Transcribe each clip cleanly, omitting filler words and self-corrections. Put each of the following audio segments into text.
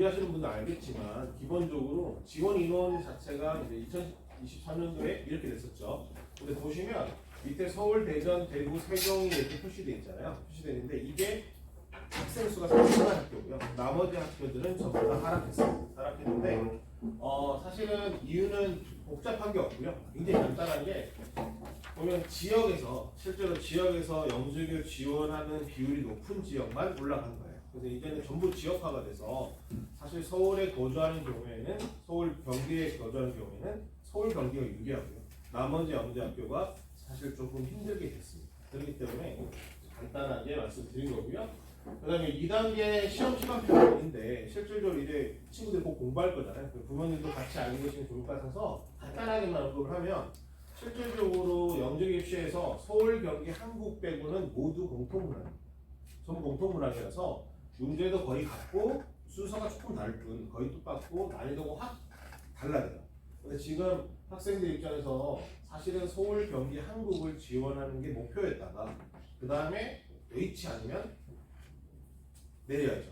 준비하시는 분은 알겠지만 기본적으로 지원 인원 자체가 이제 2023년도에 이렇게 됐었죠. 근데 보시면 밑에 서울, 대전, 대구, 세종이 이렇게 표시되어 있잖아요. 표시되어 있는데 이게 학생 수가 상승한 학교고요. 나머지 학교들은 전부 다 하락했어요. 하락했는데 사실은 이유는 복잡한 게 없고요. 굉장히 간단한 게 보면 지역에서 실제로 지역에서 영주교 지원하는 비율이 높은 지역만 올라간 거예요. 그래서 이제는 전부 지역화가 돼서 사실 서울에 거주하는 경우에는 서울 경기에 거주하는 경우에는 서울 경기가 유리하고요. 나머지 영재학교가 사실 조금 힘들게 됐습니다. 그렇기 때문에 간단하게 말씀드린 거고요. 그 다음에 2단계 시험 시간표가 있는데 실질적으로 이제 친구들이 꼭 공부할 거잖아요. 부모님도 같이 알고 계시면 좋을 것 같아서 간단하게만 언급을 하면 실질적으로 영재 입시에서 서울, 경기, 한국 빼고는 모두 공통문항이에요. 전부 공통문항이라서 문제도 거의 같고 순서가 조금 다를 뿐 거의 똑같고 난이도가 확 달라져요. 근데 지금 학생들 입장에서 사실은 서울, 경기, 한국을 지원하는 게 목표였다가 그 다음에 H 아니면 내려야죠.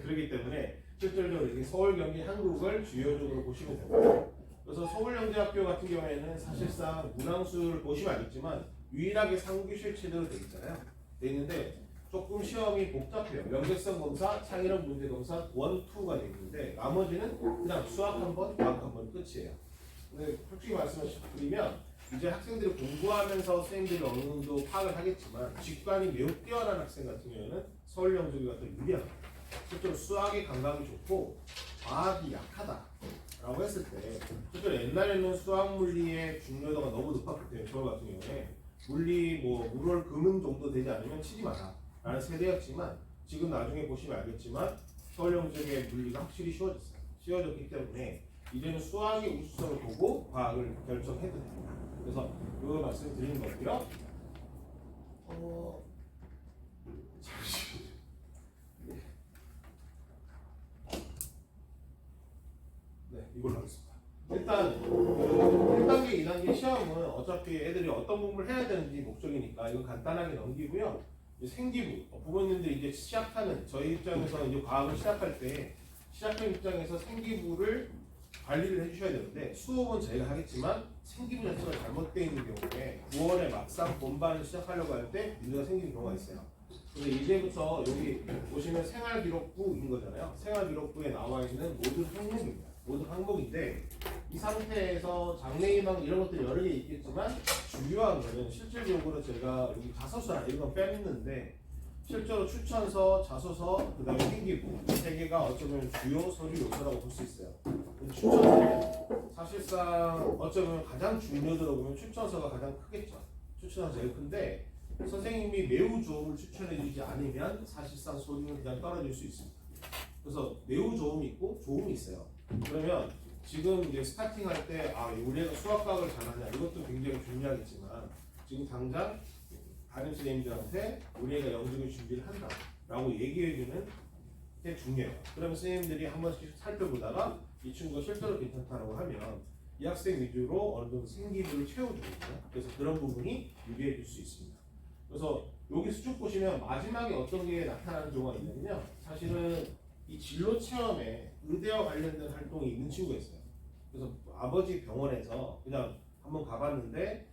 그렇기 때문에 실질적으로 이렇게 서울, 경기, 한국을 주요적으로 보시면 됩니다. 그래서 서울영재학교 같은 경우에는 사실상 문항수를 보시면 알겠지만 유일하게 상규실 체제로 되어 있잖아요. 되어 있는데 조금 시험이 복잡해요. 명백성 검사, 창의력 문제 검사 1, 2가 되어 있는데 나머지는 그냥 수학 한 번, 과학 한 번 끝이에요. 근데 솔직히 말씀드리면 이제 학생들이 공부하면서 선생님들이 어느 정도 파악을 하겠지만 직관이 매우 뛰어난 학생 같은 경우에는 서울영재가 더 유리합니다. 실제로 수학의 감각이 좋고 과학이 약하다라고 했을 때 실제로 옛날에는 수학 물리의 중요도가 너무 높았기 때문에 저 같은 경우에 물리 물월 금은 정도 되지 않으면 치지 마라 라는 세대였지만 지금 나중에 보시면 알겠지만 서울영재의 물리가 확실히 쉬워졌기 때문에 이제는 수학의 우수성을 보고 과학을 결정해도 됩니다. 그래서 이거 말씀을 드리는 거고요. 네, 이걸로 하겠습니다. 일단 1단계, 2단계 시험은 어차피 애들이 어떤 공부를 해야 되는지 목적이니까 이건 간단하게 넘기고요. 생기부, 부모님들이 이제 시작하는 저희 입장에서 이제 과학을 시작할 때 시작하는 입장에서 생기부를 관리를 해주셔야 되는데 수업은 저희가 하겠지만 생기부 자체가 잘못되어 있는 경우에 9월에 막상 본반을 시작하려고 할 때 문제가 생기는 경우가 있어요. 근데 이제부터 여기 보시면 생활기록부인 거잖아요. 생활기록부에 나와 있는 모든 항목입니다. 모든 항목인데 이 상태에서 장래희망 이런 것들이 여러 개 있겠지만 중요한 거는 실질적으로 제가 여기 자소서나 이런 건 뺐는데 실제로 추천서, 자소서, 그 다음에 생기부 세 개가 어쩌면 주요 서류 요소라고 볼 수 있어요. 추천서는 사실상 어쩌면 가장 중요하다고 보면 추천서가 가장 크겠죠. 추천서가 제일 큰데 선생님이 매우 좋음을 추천해 주지 않으면 사실상 서류는 그냥 떨어질 수 있습니다. 그래서 매우 좋음이 있고 좋음이 있어요. 그러면 지금 이제 스타팅 할 때 우리 애가 수학과학을 잘하냐 이것도 굉장히 중요하겠지만 지금 당장 다른 선생님들한테 우리 애가 영적인 준비를 한다 라고 얘기해주는 게 중요해요. 그러면 선생님들이 한 번씩 살펴보다가 이 친구가 실제로 괜찮다고 하면 이 학생 위주로 어느 정도 생기부를 채워주거든요. 그래서 그런 부분이 유리해 줄 수 있습니다. 그래서 여기 쭉 보시면 마지막에 어떤 게 나타나는 경우가 있냐면요. 사실은 이 진로 체험에 의대와 관련된 활동이 있는 친구가 있어요. 그래서 아버지 병원에서 그냥 한번 가봤는데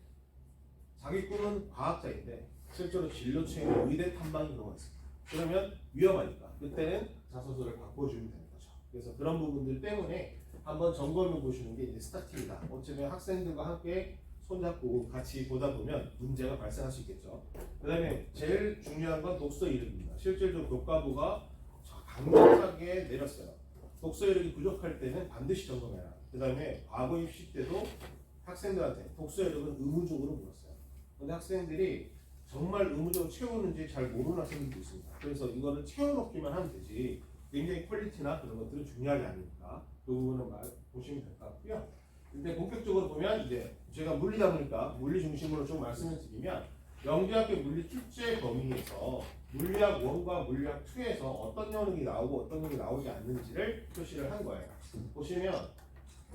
자기 꿈은 과학자인데 실제로 진로 체험에 의대 탐방인 경우가 있습니다. 그러면 위험하니까 그때는 자소서를 바꿔주면 되는 거죠. 그래서 그런 부분들 때문에 한번 점검해 보시는 게 이제 스타팅이다. 어쩌면 학생들과 함께 손잡고 같이 보다 보면 문제가 발생할 수 있겠죠. 그 다음에 제일 중요한 건 독서 이력입니다. 실질적으로 교과부가 강력하게 내렸어요. 독서 이력이 부족할 때는 반드시 점검해라. 그 다음에 과거 입시 때도 학생들한테 독서 이력은 의무적으로 물었어요. 근데 학생들이 정말 의무적으로 채우는지 잘 모르는 학생들도 있습니다. 그래서 이거를 채워놓기만 하면 되지 굉장히 퀄리티나 그런 것들은 중요하지 않으니까 그 부분은 보시면 될 것 같고요. 근데 본격적으로 보면 이제 제가 물리다 보니까 물리 중심으로 좀 말씀을 드리면 영재학교 물리 출제 범위에서 물리학 1과 물리학 2에서 어떤 영역이 나오고 어떤 영역이 나오지 않는지를 표시를 한 거예요. 보시면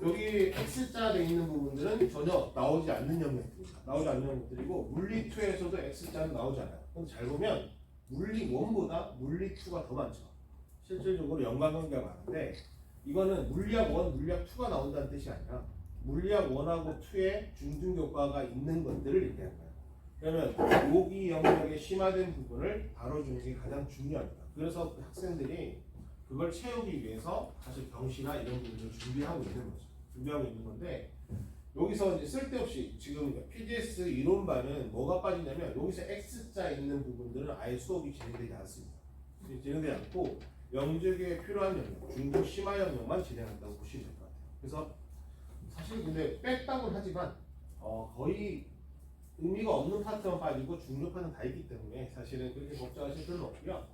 여기 X자 되어 있는 부분들은 전혀 나오지 않는 영역들입니다. 나오지 않는 영역들이고 물리 2에서도 X자는 나오지 않아요. 근데 잘 보면 물리 1보다 물리 2가 더 많죠. 실질적으로 연관관계가 많은데 이거는 물리학 1, 물리학 2가 나온다는 뜻이 아니라 물리학 1하고 2에 중등교과가 있는 것들을 얘기하는 거예요. 그러면 여기 영역에 심화된 부분을 다뤄주는 게 가장 중요합니다. 그래서 학생들이 그걸 채우기 위해서 사실 경시나 이런 부분을 준비하고 있는 거죠. 준비하고 있는 건데 여기서 이제 쓸데없이 지금 PDS 이론반은 뭐가 빠지냐면 여기서 X자 있는 부분들은 아예 수업이 진행되지 않습니다. 진행되지 않고 영적에 필요한 영역, 중도 심화 영역만 진행한다고 보시면 될 것 같아요. 그래서 사실 근데 뺐다고 하지만 거의 의미가 없는 파트만 빠지고 중요 파트는 다 있기 때문에 사실은 그렇게 걱정하실 필요는 없고요.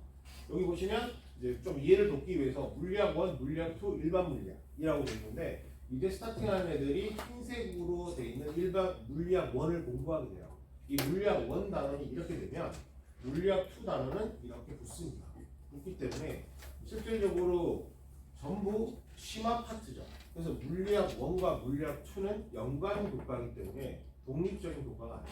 여기 보시면 이제 좀 이해를 돕기 위해서 물리학 1, 물리학 2, 일반 물리학이라고 되어 있는데 이제 스타팅하는 애들이 흰색으로 되어 있는 일반 물리학 1을 공부하게 돼요. 이 물리학 1 단원이 이렇게 되면 물리학 2 단원은 이렇게 붙습니다. 붙기 때문에 실질적으로 전부 심화 파트죠. 그래서 물리학 1과 물리학 2는 연관 교과이기 때문에 독립적인 교과가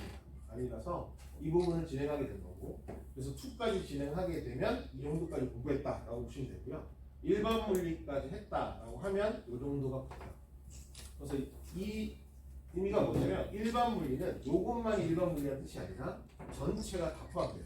아니라서 이 부분을 진행하게 된 거고, 그래서 2까지 진행하게 되면 이 정도까지 공부했다라고 보시면 되고요. 일반 물리까지 했다라고 하면 이 정도가 붙어요. 그래서 이 의미가 뭐냐면 일반 물리는 요것만 일반 물리라는 뜻이 아니라 전체가 다 포함돼요.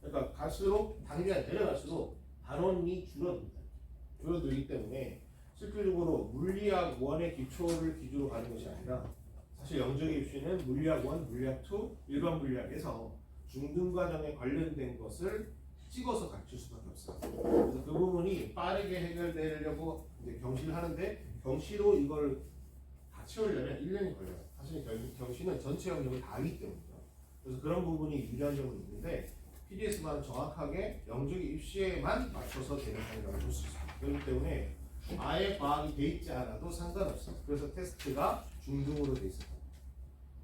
그러니까 갈수록 단계가 내려갈수록 단원이 줄어들기 때문에 실질적으로 물리학 1의 기초를 기준으로 가는 것이 아니라 사실 영적의 입시는 물리학 1, 물리학 2, 일반 물리학에서 중등과정에 관련된 것을 찍어서 가르칠 수밖에 없어요. 그래서 그 부분이 빠르게 해결되려고 이제 경시를 하는데 경시로 이걸 다 채우려면 1년이 걸려요. 사실 경시는 전체 영역을 다 하기 때문이죠. 그래서 그런 부분이 유리한 점은 있는데 PDS만 정확하게 영적의 입시에만 맞춰서 되는 방향을 볼 수 있습니다. 그렇기 때문에 아예 과학이 돼 있지 않아도 상관없어요. 그래서 테스트가 중등으로 돼 있어요.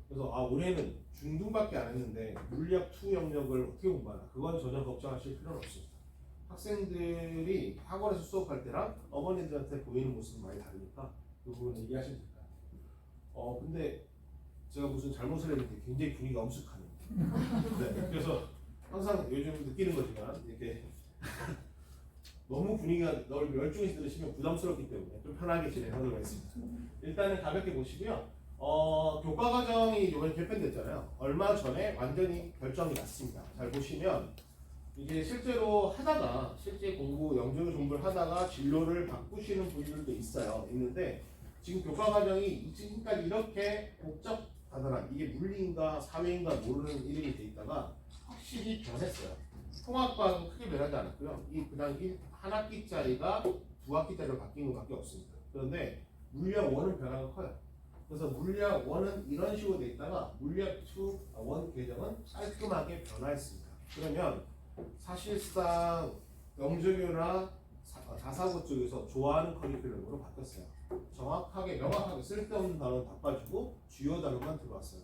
그래서 올해는 중등밖에 안 했는데 물리학 2 영역을 어떻게 공부하나 그건 전혀 걱정하실 필요는 없습니다. 학생들이 학원에서 수업할 때랑 어머니들한테 보이는 모습은 많이 다르니까 그 부분 얘기하시면 될까요? 근데 제가 무슨 잘못을 했는데 굉장히 분위기가 엄숙하네요. 네, 그래서 항상 요즘 느끼는 거지만 이렇게 너무 분위기가 열중해서 들으시면 부담스럽기 때문에 좀 편하게 진행하도록 하겠습니다. 일단은 가볍게 보시고요. 교과 과정이 이번에 개편됐잖아요. 얼마 전에 완전히 결정이 났습니다. 잘 보시면 이게 실제로 하다가 실제 공부 영적의 공부를 하다가 진로를 바꾸시는 분들도 있는데 지금 교과 과정이 지금까지 이렇게 복잡하더라. 이게 물리인가 사회인가 모르는 이름이 돼 있다가 확실히 변했어요. 통합과는 크게 변하지 않았고요. 그냥 한 학기짜리가 두 학기짜리로 바뀐 것밖에 없습니다. 그런데 물리학 1은 변화가 커요. 그래서 물리학 1은 이런 식으로 돼 있다가 물리학 1 개정은 깔끔하게 변화했습니다. 그러면 사실상 영재교나 자사고 쪽에서 좋아하는 커리큘럼으로 바뀌었어요. 정확하게 명확하게 쓸데없는 단어는 다 빠지고 주요 단어만 들어왔어요.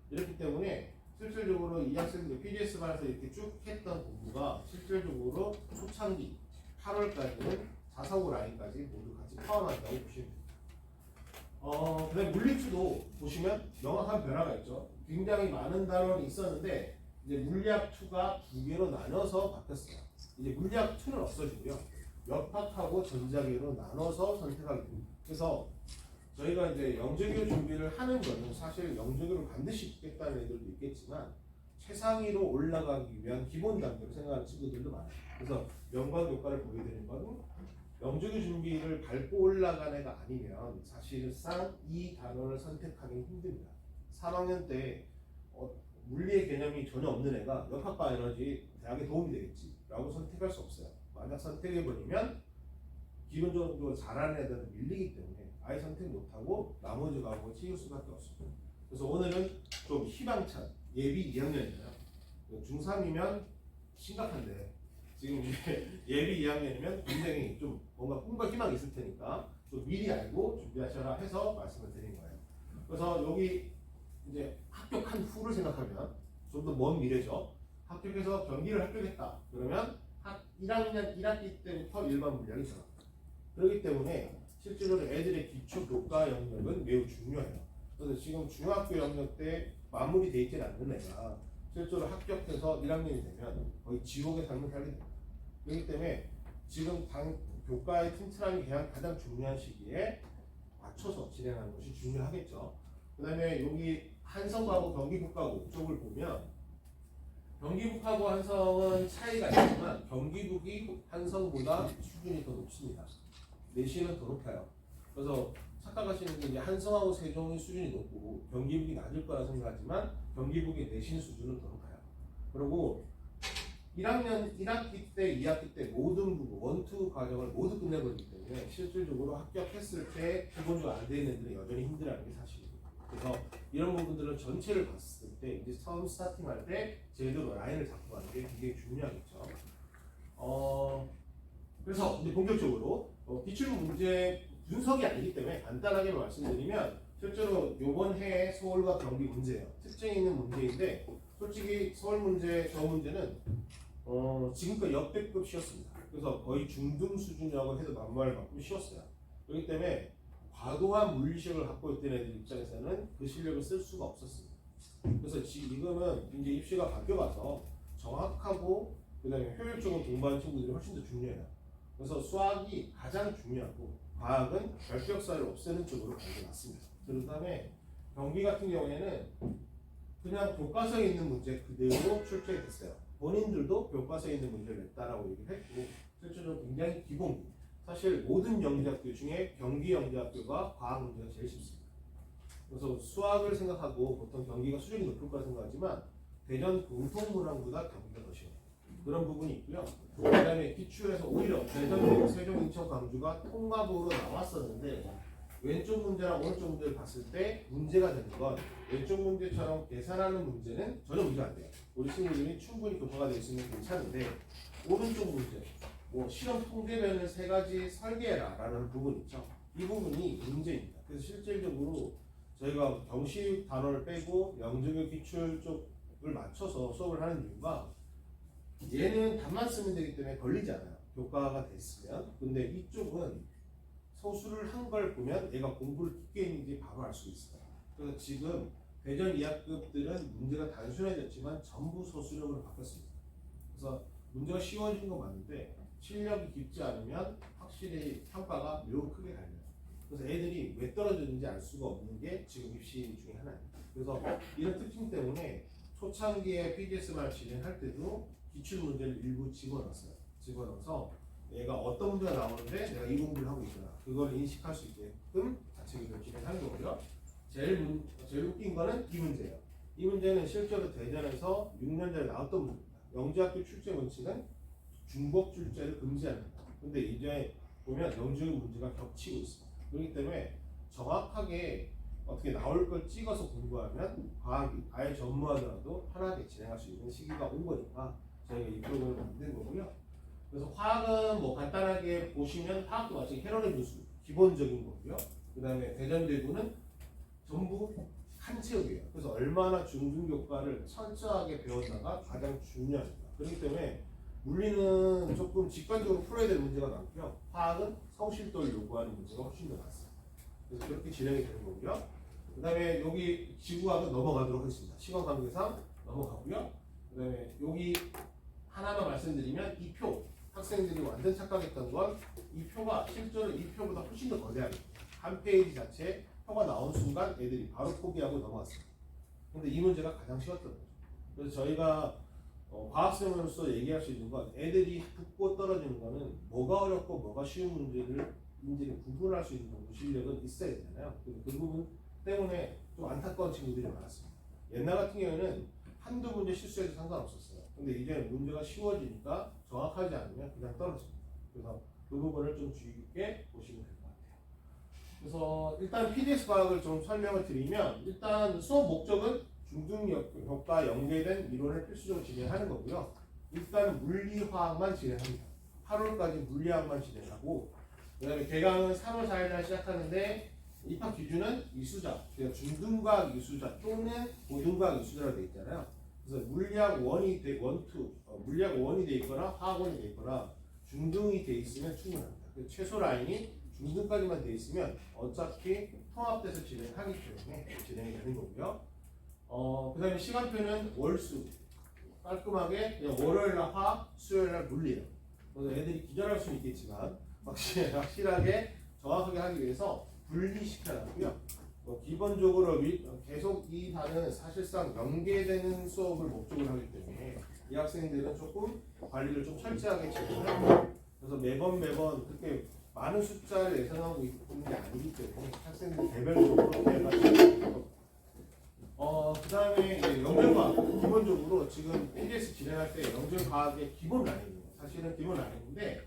이렇기 때문에 실질적으로 이 학생들 PDS반에서 이렇게 쭉 했던 공부가 실질적으로 초창기 8월까지는 자사고 라인까지 모두 같이 포함한다고 보시면 됩니다. 그다음에 물리투도 보시면 명확한 변화가 있죠. 굉장히 많은 단원이 있었는데 이제 물리학 2가 두 개로 나눠서 바뀌었어요. 이제 물리학 2는 없어지고요. 역학하고 전자계로 나눠서 선택하게 됩니다. 그래서 저희가 이제 영재교 준비를 하는 거는 사실 영재교를 반드시 붙겠다는 애들도 있겠지만 최상위로 올라가기 위한 기본 단계로 생각하는 친구들도 많아요. 그래서 연관 교과를 보게 되는 건 영재교 준비를 밟고 올라간 애가 아니면 사실상 이 단원을 선택하기 힘듭니다. 3학년 때 물리의 개념이 전혀 없는 애가 역학과 에너지 대학에 도움이 되겠지 라고 선택할 수 없어요. 만약 선택해버리면 기본적으로 잘하는 애들은 밀리기 때문에 아예 선택 못하고 나머지 과목을 치울 수밖에 없습니다. 그래서 오늘은 좀 희망찬 예비 2학년이잖아요. 중3이면 심각한데 지금 이제 예비 2학년이면 굉장히 좀 뭔가 꿈과 희망이 있을 테니까 좀 미리 알고 준비하셔라 해서 말씀을 드린 거예요. 그래서 여기 이제 합격한 후를 생각하면 좀 더 먼 미래죠. 합격해서 경기를 합격했다. 그러면 1학년 1학기 때부터 일반 물리학이 들어갑니다. 그렇기 때문에 실제로 애들의 기초 교과 영역은 매우 중요해요. 그래서 지금 중학교 영역 때 마무리되어 있지 않는 애가 실제로 합격해서 1학년이 되면 거의 지옥의 삶을 살게 됩니다. 그렇기 때문에 지금 교과의 튼튼함이 가장 중요한 시기에 맞춰서 진행하는 것이 중요하겠죠. 그 다음에 여기 한성하고 경기북하고 쪽을 보면 경기북하고 한성은 차이가 있지만 경기북이 한성보다 수준이 더 높습니다. 내신은 더 높아요. 그래서 착각하시는 게 이제 한성하고 세종이 수준이 높고 경기북이 낮을 거라 생각하지만 경기북의 내신 수준은 더 높아요. 그리고 1학기 때, 2학기 때 모든 부분, 1, 2 과정을 모두 끝내버리기 때문에 실질적으로 합격했을 때 기본적으로 안 되는 애들은 여전히 힘들어하는 게 사실이에요. 그래서 이런 부분들은 전체를 봤을 때 이제 처음 스타팅할 때 제대로 라인을 잡고 가는 게 굉장히 중요하겠죠. 그래서 이제 본격적으로 기출 문제 분석이 아니기 때문에 간단하게 말씀드리면 실제로 이번 해에 서울과 경기 문제예요. 특징이 있는 문제인데 솔직히 서울 문제, 저 문제는 지금까지 역대급 쉬웠습니다. 그래서 거의 중등 수준이라고 해도 만무할 만큼 쉬웠어요. 그렇기 때문에 과도한 물리식을 갖고 있던 애들 입장에서는 그 실력을 쓸 수가 없었습니다. 그래서 지금은 이제 입시가 바뀌어가서 정확하고 그다음에 효율적으로 공부하는 친구들이 훨씬 더 중요해요. 그래서 수학이 가장 중요하고 과학은 결격사를 없애는 쪽으로 가는 게 맞습니다. 그 다음에 경기 같은 경우에는 그냥 교과서에 있는 문제 그대로 출제가 됐어요. 본인들도 교과서에 있는 문제를 냈다라고 얘기를 했고 실제로 굉장히 기본기. 사실 모든 영재학교 중에 경기 영재학교가 과학 문제가 제일 쉽습니다. 그래서 수학을 생각하고 보통 경기가 수준이 높을 거라 생각하지만 대전 공통문항보다 경기가 더 쉬워요. 그런 부분이 있고요. 그 다음에 기출에서 오히려 대전, 세종, 인천, 광주가 통합으로 나왔었는데 왼쪽 문제랑 오른쪽 문제를 봤을 때 문제가 되는 건 왼쪽 문제처럼 계산하는 문제는 전혀 문제가 안 돼요. 우리 친구들이 충분히 교과가 될 수 있는 괜찮은데 오른쪽 문제, 뭐 시험 통계면을 3가지 설계해라 라는 부분 있죠. 이 부분이 문제입니다. 그래서 실질적으로 저희가 경시 단원을 빼고 영재교 기출 쪽을 맞춰서 수업을 하는 이유가 얘는 답만 쓰면 되기 때문에 걸리지 않아요. 교과가 됐으면. 근데 이쪽은 소수를 한 걸 보면 얘가 공부를 깊게 했는지 바로 알 수 있어요. 그래서 지금 대전 2학급들은 문제가 단순해졌지만 전부 소수력으로 바뀌었습니다. 그래서 문제가 쉬워진 건 맞는데 실력이 깊지 않으면 확실히 평가가 매우 크게 달려요. 그래서 애들이 왜 떨어졌는지 알 수가 없는 게 지금 입시 중에 하나입니다. 그래서 이런 특징 때문에 초창기에 PDS만 진행할 때도 기출 문제를 일부 집어넣었어요. 집어넣어서 얘가 어떤 문제가 나오는데 내가 이 공부를 하고 있구나. 그걸 인식할 수 있게끔 자체적으로 진행하는 거고요. 제일 웃긴 거는 이 문제예요. 이 문제는 실제로 대전에서 6년 전에 나왔던 문제입니다. 영재학교 출제 원칙은 중복 출제를 금지합니다. 근데 이제 보면 영재의 문제가 겹치고 있습니다. 그렇기 때문에 정확하게 어떻게 나올 걸 찍어서 공부하면 과학이 아예 전무하더라도 편하게 진행할 수 있는 시기가 온 거니까 저희가 이 프로그램을 만든 거고요. 그래서 화학은 뭐 간단하게 보시면 화학도 마치 헤럴의 분수 기본적인 거고요. 그 다음에 대전대구는 전부 한 체육이에요. 그래서 얼마나 중등교과를 철저하게 배웠다가 가장 중요합니다. 그렇기 때문에 물리는 조금 직관적으로 풀어야 될 문제가 많고요. 화학은 성실도를 요구하는 문제가 훨씬 더 많습니다. 그래서 그렇게 진행이 되는 거고요. 그 다음에 여기 지구학은 넘어가도록 하겠습니다. 시간 관계상 넘어가고요. 그 다음에 여기 하나만 말씀드리면 이 표, 학생들이 완전 착각했던 건 이 표가 실제로 이 표보다 훨씬 더 거대합니다. 한 페이지 자체에 표가 나온 순간 애들이 바로 포기하고 넘어갔어요. 근데 이 문제가 가장 쉬웠던 거죠. 그래서 저희가 과학생으로서 얘기할 수 있는 건 애들이 붙고 떨어지는 거는 뭐가 어렵고 뭐가 쉬운 문제를 구분할 수 있는 정도 실력은 있어야 되잖아요. 그 부분 때문에 좀 안타까운 친구들이 많았습니다. 옛날 같은 경우에는 한두 문제 실수해도 상관없었어요. 근데 이제 문제가 쉬워지니까 정확하지 않으면 그냥 떨어집니다. 그래서 그 부분을 좀 주의 깊게 보시면 될 것 같아요. 그래서 일단 PDS 과학을 좀 설명을 드리면 일단 수업 목적은 중등교과 연계된 이론을 필수적으로 진행하는 거고요. 일단 물리화학만 진행합니다. 8월까지 물리화학만 진행하고 그 다음에 개강은 3월 4일날 시작하는데 입학 기준은 이수자, 그러니까 중등과학 이수자 또는 고등과학 이수자로 되어 있잖아요. 그래서 물리학 1이 돼, 1, 2, 물리학 1이 돼 있거나 화학 1이 돼 있거나 중등이 돼 있으면 충분합니다. 최소 라인이 중등까지만 돼 있으면 어차피 통합돼서 진행하기 때문에 진행이 되는 거고요. 그 다음에 시간표는 월수 깔끔하게 그냥 월요일날 화학, 수요일날 물리예요. 그래서 애들이 기절할 수는 있겠지만 확실하게 정확하게 하기 위해서 분리시켜놨고요. 기본적으로 계속 이 단은 사실상 연계되는 수업을 목적으로 하기 때문에 이 학생들은 조금 관리를 좀 철저하게 진행하고, 그래서 매번 그렇게 많은 숫자를 예상하고 있는 게 아니기 때문에 학생들 개별적으로 해가지고 그 다음에 이제 영재과학 기본적으로 지금 PDS 진행할 때 영재과학의 기본 라인이에요. 사실은 기본 라인인데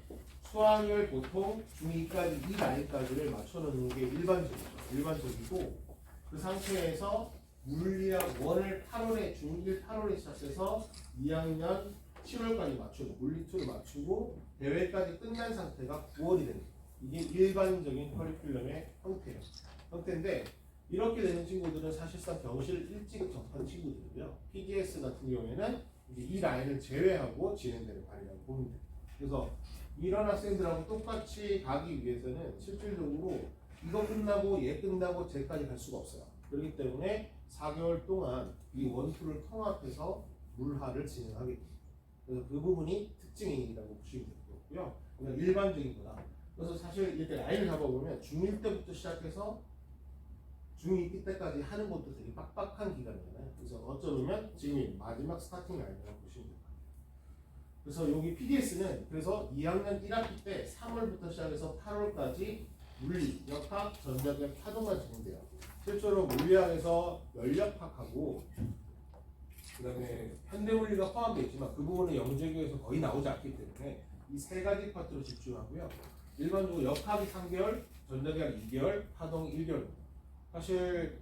수학을 보통 중2까지 이 라인까지를 맞춰놓는 게 일반적이고 그 상태에서 물리학 1을 8월에 중1 8월에 시작해서 2학년 7월까지 맞추고 물리 2를 맞추고 대회까지 끝난 상태가 9월이 되는 거예요. 이게 일반적인 커리큘럼의 형태인데 이렇게 되는 친구들은 사실상 병실 일찍 접한 친구들이고요. PDS 같은 경우에는 이제 이 라인을 제외하고 진행되는 반이라고 보면 돼요. 그래서 이런 학생들하고 똑같이 가기 위해서는 실질적으로 이거 끝나고 얘 끝나고 쟤까지 갈 수가 없어요. 그렇기 때문에 4개월 동안 이 원투를 통합해서 물하를 진행하게 됩니다. 그래서 그 부분이 특징이라고 보시면 되고요. 그냥 일반적인 거다. 그래서 사실 이렇게 라인을 잡아보면 중1 때부터 시작해서 중2 때까지 하는 것도 되게 빡빡한 기간이잖아요. 그래서 어쩌면 지금 마지막 스타팅 라인이라고 보시면 됩니다. 그래서 여기 PDS는 그래서 2학년 1학기 때 3월부터 시작해서 8월까지 물리, 역학, 전자기학, 파동만 진행돼요. 실제로 물리학에서 연력학하고 그다음에 현대물리가 포함되어 있지만 그 부분은 영재교에서 거의 나오지 않기 때문에 이 세 가지 파트로 집중하고요. 일반적으로 역학이 3개월, 전자기학 2개월, 파동 1개월입니다. 사실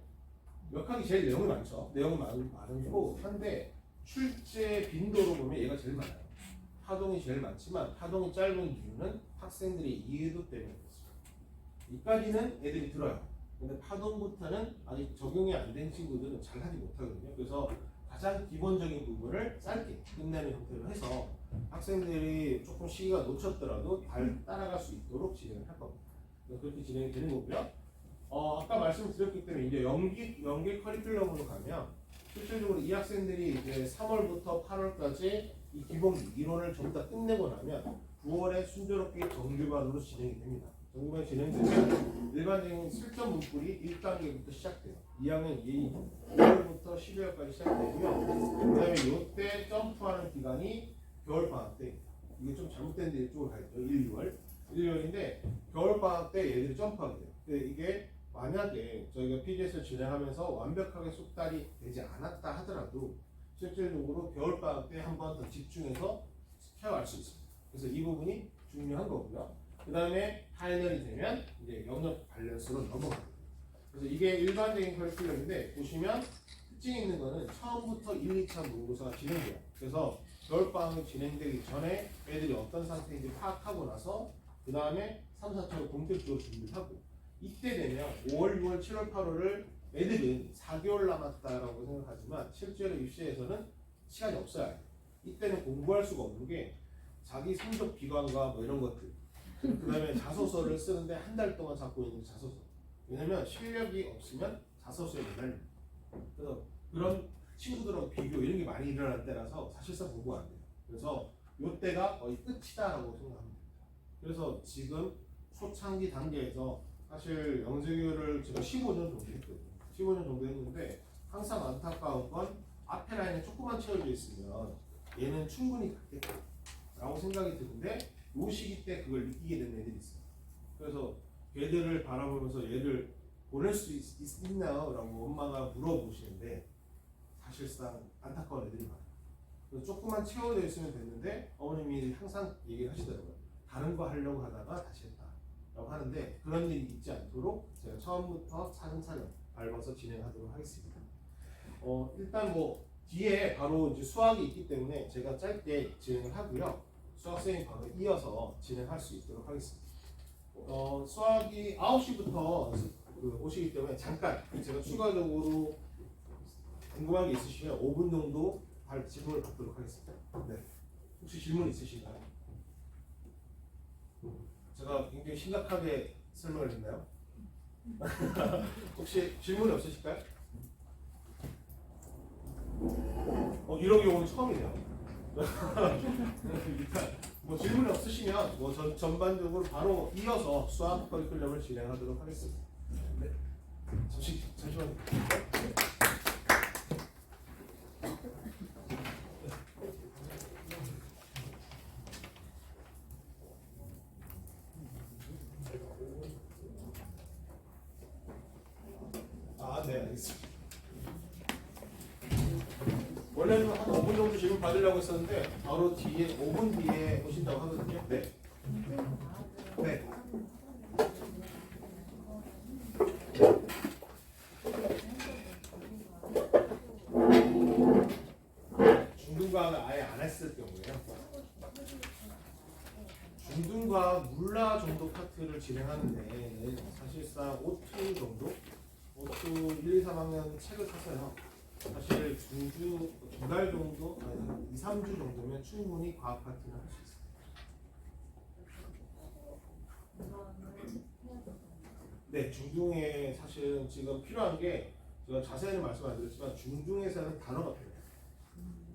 역학이 제일 내용이 많죠. 내용이 많고 한데 출제 빈도로 보면 얘가 제일 많아요. 파동이 제일 많지만 파동이 짧은 이유는 학생들이 이해도 때문에 그렇습니다. 이까지는 애들이 들어요. 근데 파동부터는 아직 적용이 안 된 친구들은 잘 하지 못하거든요. 그래서 가장 기본적인 부분을 짧게 끝내는 형태로 해서 학생들이 조금 시기가 놓쳤더라도 잘 따라갈 수 있도록 진행을 할 겁니다. 그렇게 진행이 되는 거고요. 아까 말씀드렸기 때문에 이제 연계 커리큘럼으로 가면 실질적으로 이 학생들이 이제 3월부터 8월까지 이 기본 이론을 전부 다 끝내고 나면 9월에 순조롭게 정규반으로 진행이 됩니다. 정규반이 진행되면 일반적인 실전 문풀이 1단계부터 시작돼요. 2학년 2월부터 12월까지 시작되고요. 그 다음에 이때 점프하는 기간이 겨울방학 때입니다. 이게 좀 잘못된 데 이쪽으로 가야죠. 1, 2월인데 겨울방학 때 얘들이 점프하게 돼요. 근데 이게 만약에 저희가 PDS를 진행하면서 완벽하게 숙달이 되지 않았다 하더라도 실질적으로 겨울방학 때 한 번 더 집중해서 케어할 수 있습니다. 그래서 이 부분이 중요한 거고요. 그 다음에 파이널이 되면 이제 영역 밸런스로 넘어가요. 그래서 이게 일반적인 커리큘럼인데 보시면 특징이 있는 거는 처음부터 1, 2차 모의고사가 진행돼요. 그래서 겨울방학이 진행되기 전에 애들이 어떤 상태인지 파악하고 나서 그 다음에 3, 4차로 본격적으로 준비를 하고 이때 되면 5월, 6월, 7월, 8월을 애들은 4개월 남았다라고 생각하지만 실제로 입시에서는 시간이 없어요. 이때는 공부할 수가 없는 게 자기 성적 비관과 뭐 이런 것들 그 다음에 자소서를 쓰는데 한 달 동안 잡고 있는 자소서. 왜냐면 실력이 없으면 자소서에 매달립니다. 그래서 그런 친구들하고 비교 이런 게 많이 일어날 때라서 사실상 공부가 안 돼요. 그래서 이때가 거의 끝이다라고 생각합니다. 그래서 지금 초창기 단계에서 사실 영재교를 제가 15년 정도 했거든요. 15년 정도 했는데 항상 안타까운 건 앞에 라인에 조금만 채워져 있으면 얘는 충분히 갔겠다라고 생각이 드는데 이 시기 때 그걸 느끼게 되는 애들이 있어요. 그래서 걔들을 바라보면서 얘를 보낼 수 있나요? 라고 엄마가 물어보시는데 사실상 안타까운 애들이 많아요. 그래서 조금만 채워져 있으면 됐는데 어머님이 항상 얘기를 하시더라고요. 다른 거 하려고 하다가 다시 했다 라고 하는데 그런 일이 있지 않도록 제가 처음부터 차근차근 밟아서 진행하도록 하겠습니다. 일단 뭐 뒤에 바로 이제 수학이 있기 때문에 제가 짧게 진행을 하고요. 수학생이 바로 이어서 진행할 수 있도록 하겠습니다. 수학이 9시부터 오시기 때문에 잠깐 제가 추가적으로 궁금한 게 있으시면 5분 정도 질문을 받도록 하겠습니다. 네. 혹시 질문 있으신가요? 제가 굉장히 심각하게 설명을 했나요? 혹시 질문이 없으실까요? 이런 경우는 처음이네요. 일단 뭐 질문이 없으시면 뭐 전반적으로 바로 이어서 수학 커리큘럼을 진행하도록 하겠습니다. 네. 잠시만요. 네, 알겠습니다. 원래는 한 5분 정도 질문 받으려고 했었는데 바로 뒤에 5분 뒤에 오신다고 하거든요. 네. 네. 중등과학을 아예 안 했을 경우에요. 중등과학 물라 정도 파트를 진행하는데 사실상 5트 정도? 5트 1, 2, 3학년 책을 샀어요. 사실 2달 정도, 아니 2, 3주 정도면 충분히 과학 파트는 할 수 있어요. 네, 중중에 사실은 지금 필요한 게 제가 자세히는 말씀 안 드렸지만 중중에서는 단어가 필요해요.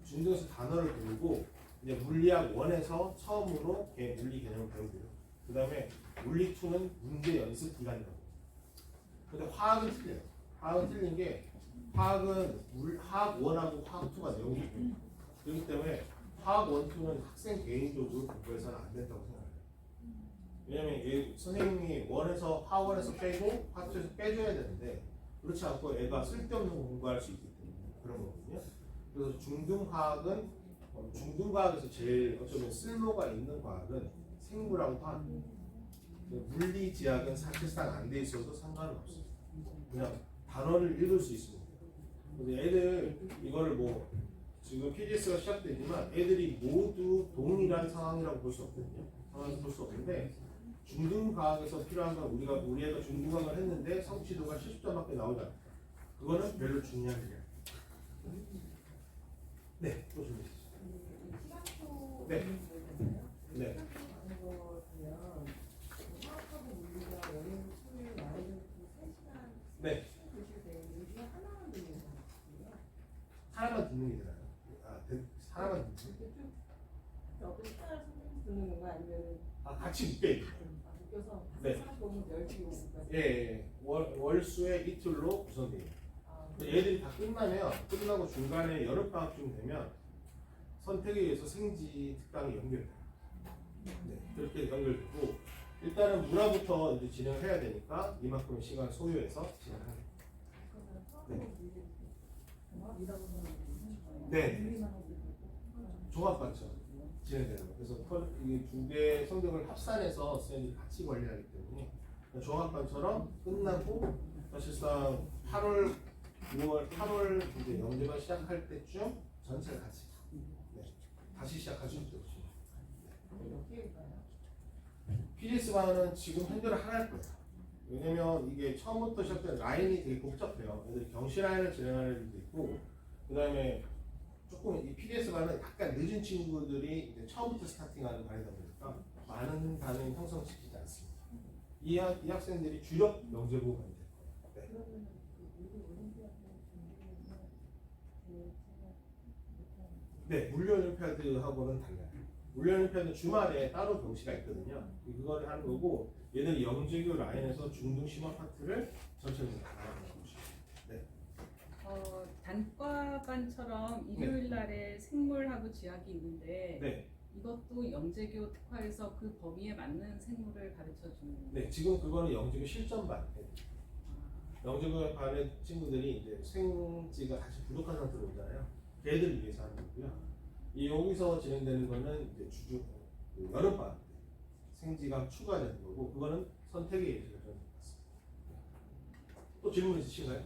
중중에서 단어를 배우고 이제 물리학 1에서 처음으로 물리 개념을 배우고요. 그 다음에 물리 2는 문제 연습 기간이라고. 근데 화학은 틀려요. 화학은 틀린 게 화학은 화학 1하고 화학 2가 내용이 있고 그렇기 때문에 화학 1, 2는 학생 개인적으로 공부해서는 안 된다고 생각해요. 왜냐면 선생님이 화학 1에서 빼고 화학 2에서 빼줘야 되는데 그렇지 않고 애가 쓸데없는 공부할 수 있기 때문에 그런 거거든요. 그래서 중등과학에서 제일 어쩌면 쓸모가 있는 과학은 생물하고 화학. 물리지학은 사실상 안 돼 있어도 상관은 없어요. 그냥 단어를 읽을 수 있습니다. 그래서 애들 이거를 뭐 지금 PGS가 시작되지만 애들이 모두 동일한 상황이라고 볼 수 없거든요. 상황에서 볼 수 없는데 중등과학에서 필요한 건 우리 애가 중등과학을 했는데 성취도가 70점밖에 나오지 않다. 그거는 별로 중요한 일이야. 네, 또 준비해 주시죠. 네. 네. 네. 하나만 듣는 게 되나요? 하나만 듣는 건가 아니면 같이 묶여 있는 거예요? 묶여서 네. 예. 월수의 이틀로 구성돼요. 얘들이 다 끝나고 중간에 여름방학쯤 되면 선택에 의해서 생지 특강이 연결돼요. 네, 그렇게 연결되고 일단은 문화부터 이제 진행을 해야 되니까 이만큼 시간 소요해서 진행합니다. 네. 네. 종합반처 진행되는 거예요. 그래서 이 두 개 성적을 합산해서 선생님이 같이 관리하기 때문에 종합반처럼 끝나고 사실상 8월, 9월, 8월 이제 영재반 시작할 때쯤 전체 같이 다시 시작할 수 있도록. PGS반은 지금 현재로 하나 할 거예요. 왜냐면 이게 처음부터 시작된 라인이 되게 복잡해요. 애들이 경시 라인을 진행하는 애들도 있고, 그 다음에 조금 이 PGS반은 약간 늦은 친구들이 이제 처음부터 스타팅하는 반이다 보니까 많은 반응 형성시키지 않습니다. 이 학생들이 주력 영재부 반이 될 거예요. 네, 물리올림피아드하고는 달라요. 물리올림피아드는 주말에 따로 경시가 있거든요. 그거를 하는 거고 얘들 영재교 라인에서 중등 심화 파트를 전체적으로 나가는 거죠. 네. 단과반처럼 일요일 날에 생물하고 지학이 있는데 네. 이것도 영재교 특화에서 그 범위에 맞는 생물을 가르쳐 주는. 네, 지금 그거는 영재교 실전반. 영재교 반의 친구들이 이제 생지가 다시 부족한 상태로 오잖아요. 걔들을 위해서 하는 거고요. 여기서 진행되는 거는 이제 여름반 생지가 추가되는 거고 그거는 선택에 의해서 결정됩니다. 또 질문 있으신가요?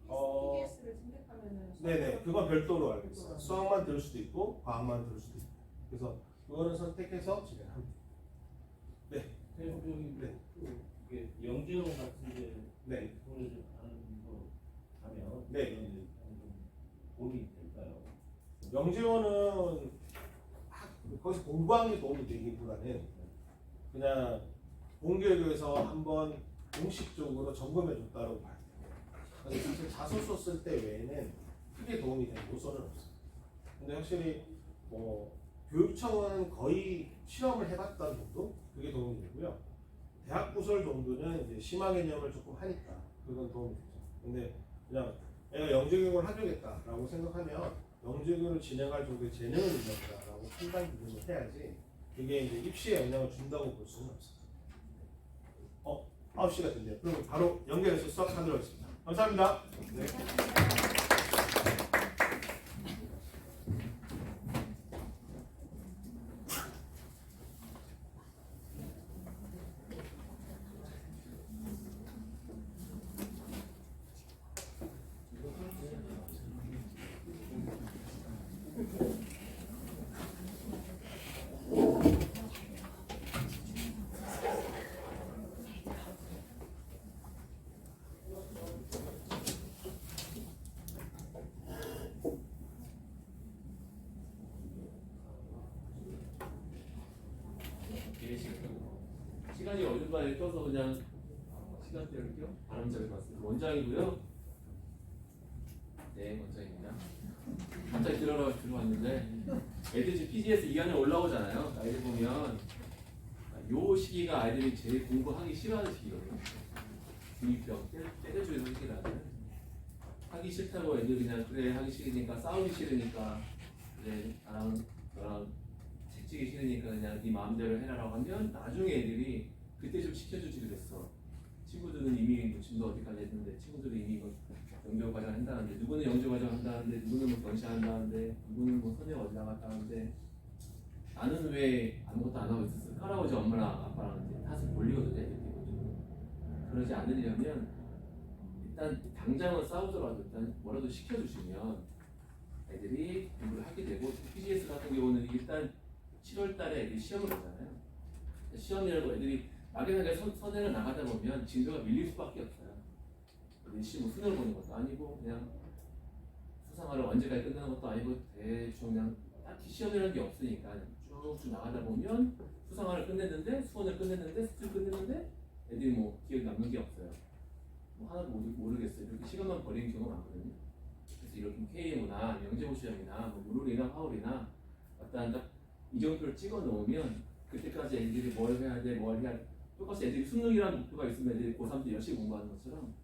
PGS를 선택하면은 네네, 그건 별도로 알고 있어요. 수학만 들을 수도 있고 과학만 들을 수도 있고 그래서 그거는 선택해서 진행합니다. 네. 이게 영재원 같은데 네. 하는 거 하면 네. 도움이 될까요? 영재원은 거기서 공부하는 게 도움이 되기보다는 그냥 공교육에서 한번 공식적으로 점검해 줬다고 봐요. 사실 자소서 쓸 때 외에는 크게 도움이 되는 요소는 없어요. 근데 확실히 뭐 교육청은 거의 실험을 해봤던 정도 그게 도움이 되고요. 대학 부설 정도는 이제 심화 개념을 조금 하니까 그건 도움이 되죠. 근데 그냥 내가 영재교육을 하려겠다라고 생각하면 영재교육을 진행할 정도의 재능은 있는다라고 판단 기준을 해야지 그게 이제 입시에 영향을 준다고 볼 수는 없습니다. 9시가 됐네요. 그럼 바로 연결해서 수업하도록 하겠습니다. 감사합니다. 네. 시간이 어딘가에 껴서 그냥 시간대를 껴? 바람잡이 봤습니다. 원장이고요. 네, 원장입니다. 갑자기 들어왔는데 애들 지금 PGS 2학년 올라오잖아요. 아이들 보면 요 시기가 아이들이 제일 공부하기 싫어하는 시기거든요. 중이병 때려주는 시기라는 하기 싫다고 애들 그냥 그래 하기 싫으니까 싸우기 싫으니까 그래 너랑 책찍이 싫으니까 그냥 네 마음대로 해라라고 하면 나중에 애들이 그때 좀 시켜주지 그랬어. 친구들은 이미 뭐 지금도 어디까지 했는데 친구들은 이미 뭐 영재 과정 한다는데 누구는 영재 과정 한다는데 누구는 뭐 경시한다는데 누구는 뭐 선행 어디 나갔다는데 나는 왜 아무것도 안 하고 있었을까? 할아버지 엄마랑 아빠랑 이제 탓을 돌리거든요. 애들이. 그러지 않으려면 일단 당장은 싸우더라도 일단 뭐라도 시켜주시면 애들이 공부를 하게 되고 PGS 같은 경우는 일단 7월 달에 애들이 시험을 보잖아요. 시험이라도 애들이 막연하게 선행을 나가다 보면 진도가 밀릴 수밖에 없어요. 애들이 시험 수능을 보는 것도 아니고 그냥 수상화를 언제까지 끝나는 것도 아니고 대충 그냥 딱히 시험이라는 게 없으니까 쭉쭉 나가다 보면 수상화를 끝냈는데 수원을 끝냈는데 수투를 끝냈는데 애들이 뭐 기억에 남는 게 없어요. 뭐 하나도 모르겠어요. 이렇게 시간만 버리는 경우가 많거든요. 그래서 이렇게 KM이나 영재고 시험이나 뭐 무룰이나 하울이나 어떤 딱 이정표를 찍어 놓으면 그때까지 애들이 뭘 해야 돼, 뭘 해야 돼. 똑같이 애들이 수능이라는 목표가 있으면 애들이 고3 때 열심히 공부하는 것처럼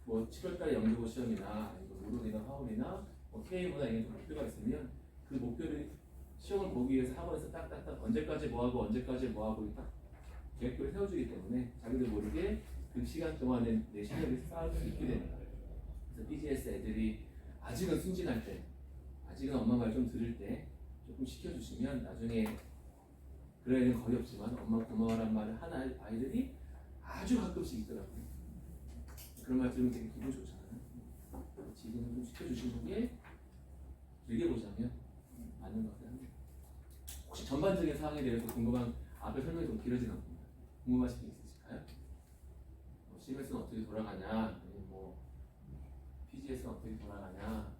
뭐 7월달에 영재고 시험이나 무룰이나 하울이나 뭐 KM이나 이런 목표가 있으면 그 목표를 시험을 보기 위해서 학원에서 딱딱딱 언제까지 뭐하고 언제까지 뭐하고 딱 계획표를 세워주기 때문에 자기들 모르게 그 시간 동안에 내 실력을 쌓을 수 있게 되는 거예요. 그래서 PGS 애들이 아직은 순진할 때, 아직은 엄마 말 좀 들을 때 조금 시켜주시면 나중에 그런 애는 거의 없지만 엄마 고마워란 말을 하는 아이들이 아주 가끔씩 있더라고요. 그런 말 들으면 되게 기분 좋잖아요. 지금 좀 시켜주시는 게 길게 보자면 맞는 것 같아요. 혹시 전반적인 사항에 대해서 궁금한 앞에 설명이 좀 길어지는 겁니다. 궁금하신 게 있으실까요? 뭐 CMS는 어떻게 돌아가냐, 아니면 뭐 PGS는 어떻게 돌아가냐.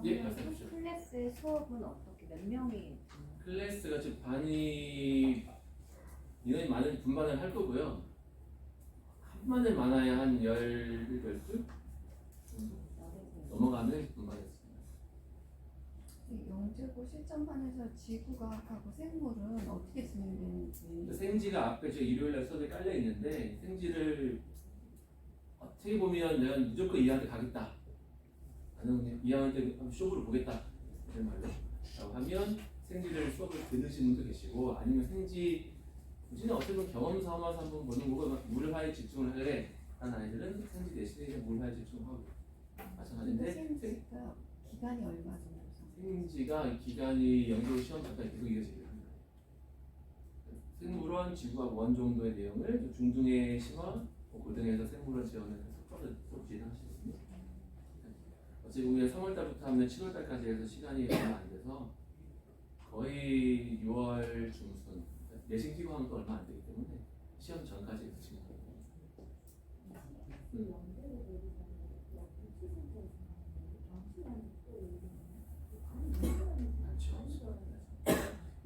예, 말씀해 주시죠. 클래스의 수업은 어떻게 몇 명이? 클래스가 지금 반이 인원이 많은 분반을 할 거고요. 한 반에 많아야 한 10수 정도 넘어가는 분반이었습니다. 영재고 실전반에서 지구과학하고 생물은 어떻게 진행되는지. 생지가 앞에 저 일요일날 수업에 깔려 있는데 생지를 어떻게 보면 내가 무조건 이한테 가겠다. 나는 2학년 때 쇼부를 보겠다 이런 말로 라고 하면 생지를 수업을 들으시는 분도 계시고 아니면 생지 우리는 어떻게 보면 경험 삼아서 한번 보는 거고 물화에 집중을 하래 하는 아이들은 생지 대신에 물화에 집중하고 마찬가지인데 생지가 기간이 얼마 정도? 생지가 기간이 영재고 시험 잠깐 계속 이어지게 합니다. 생물원, 지구학 원 정도의 내용을 중등의 심화, 고등에서 생물원 지원을 해서 수업 진행하시거든요. 어찌 보면 3월달부터 하면 7월달까지 해서 시간이 얼마 안 돼서 거의 6월 중순 내신 기고하는 거 얼마 안 되기 때문에 시험 전까지 해서 지금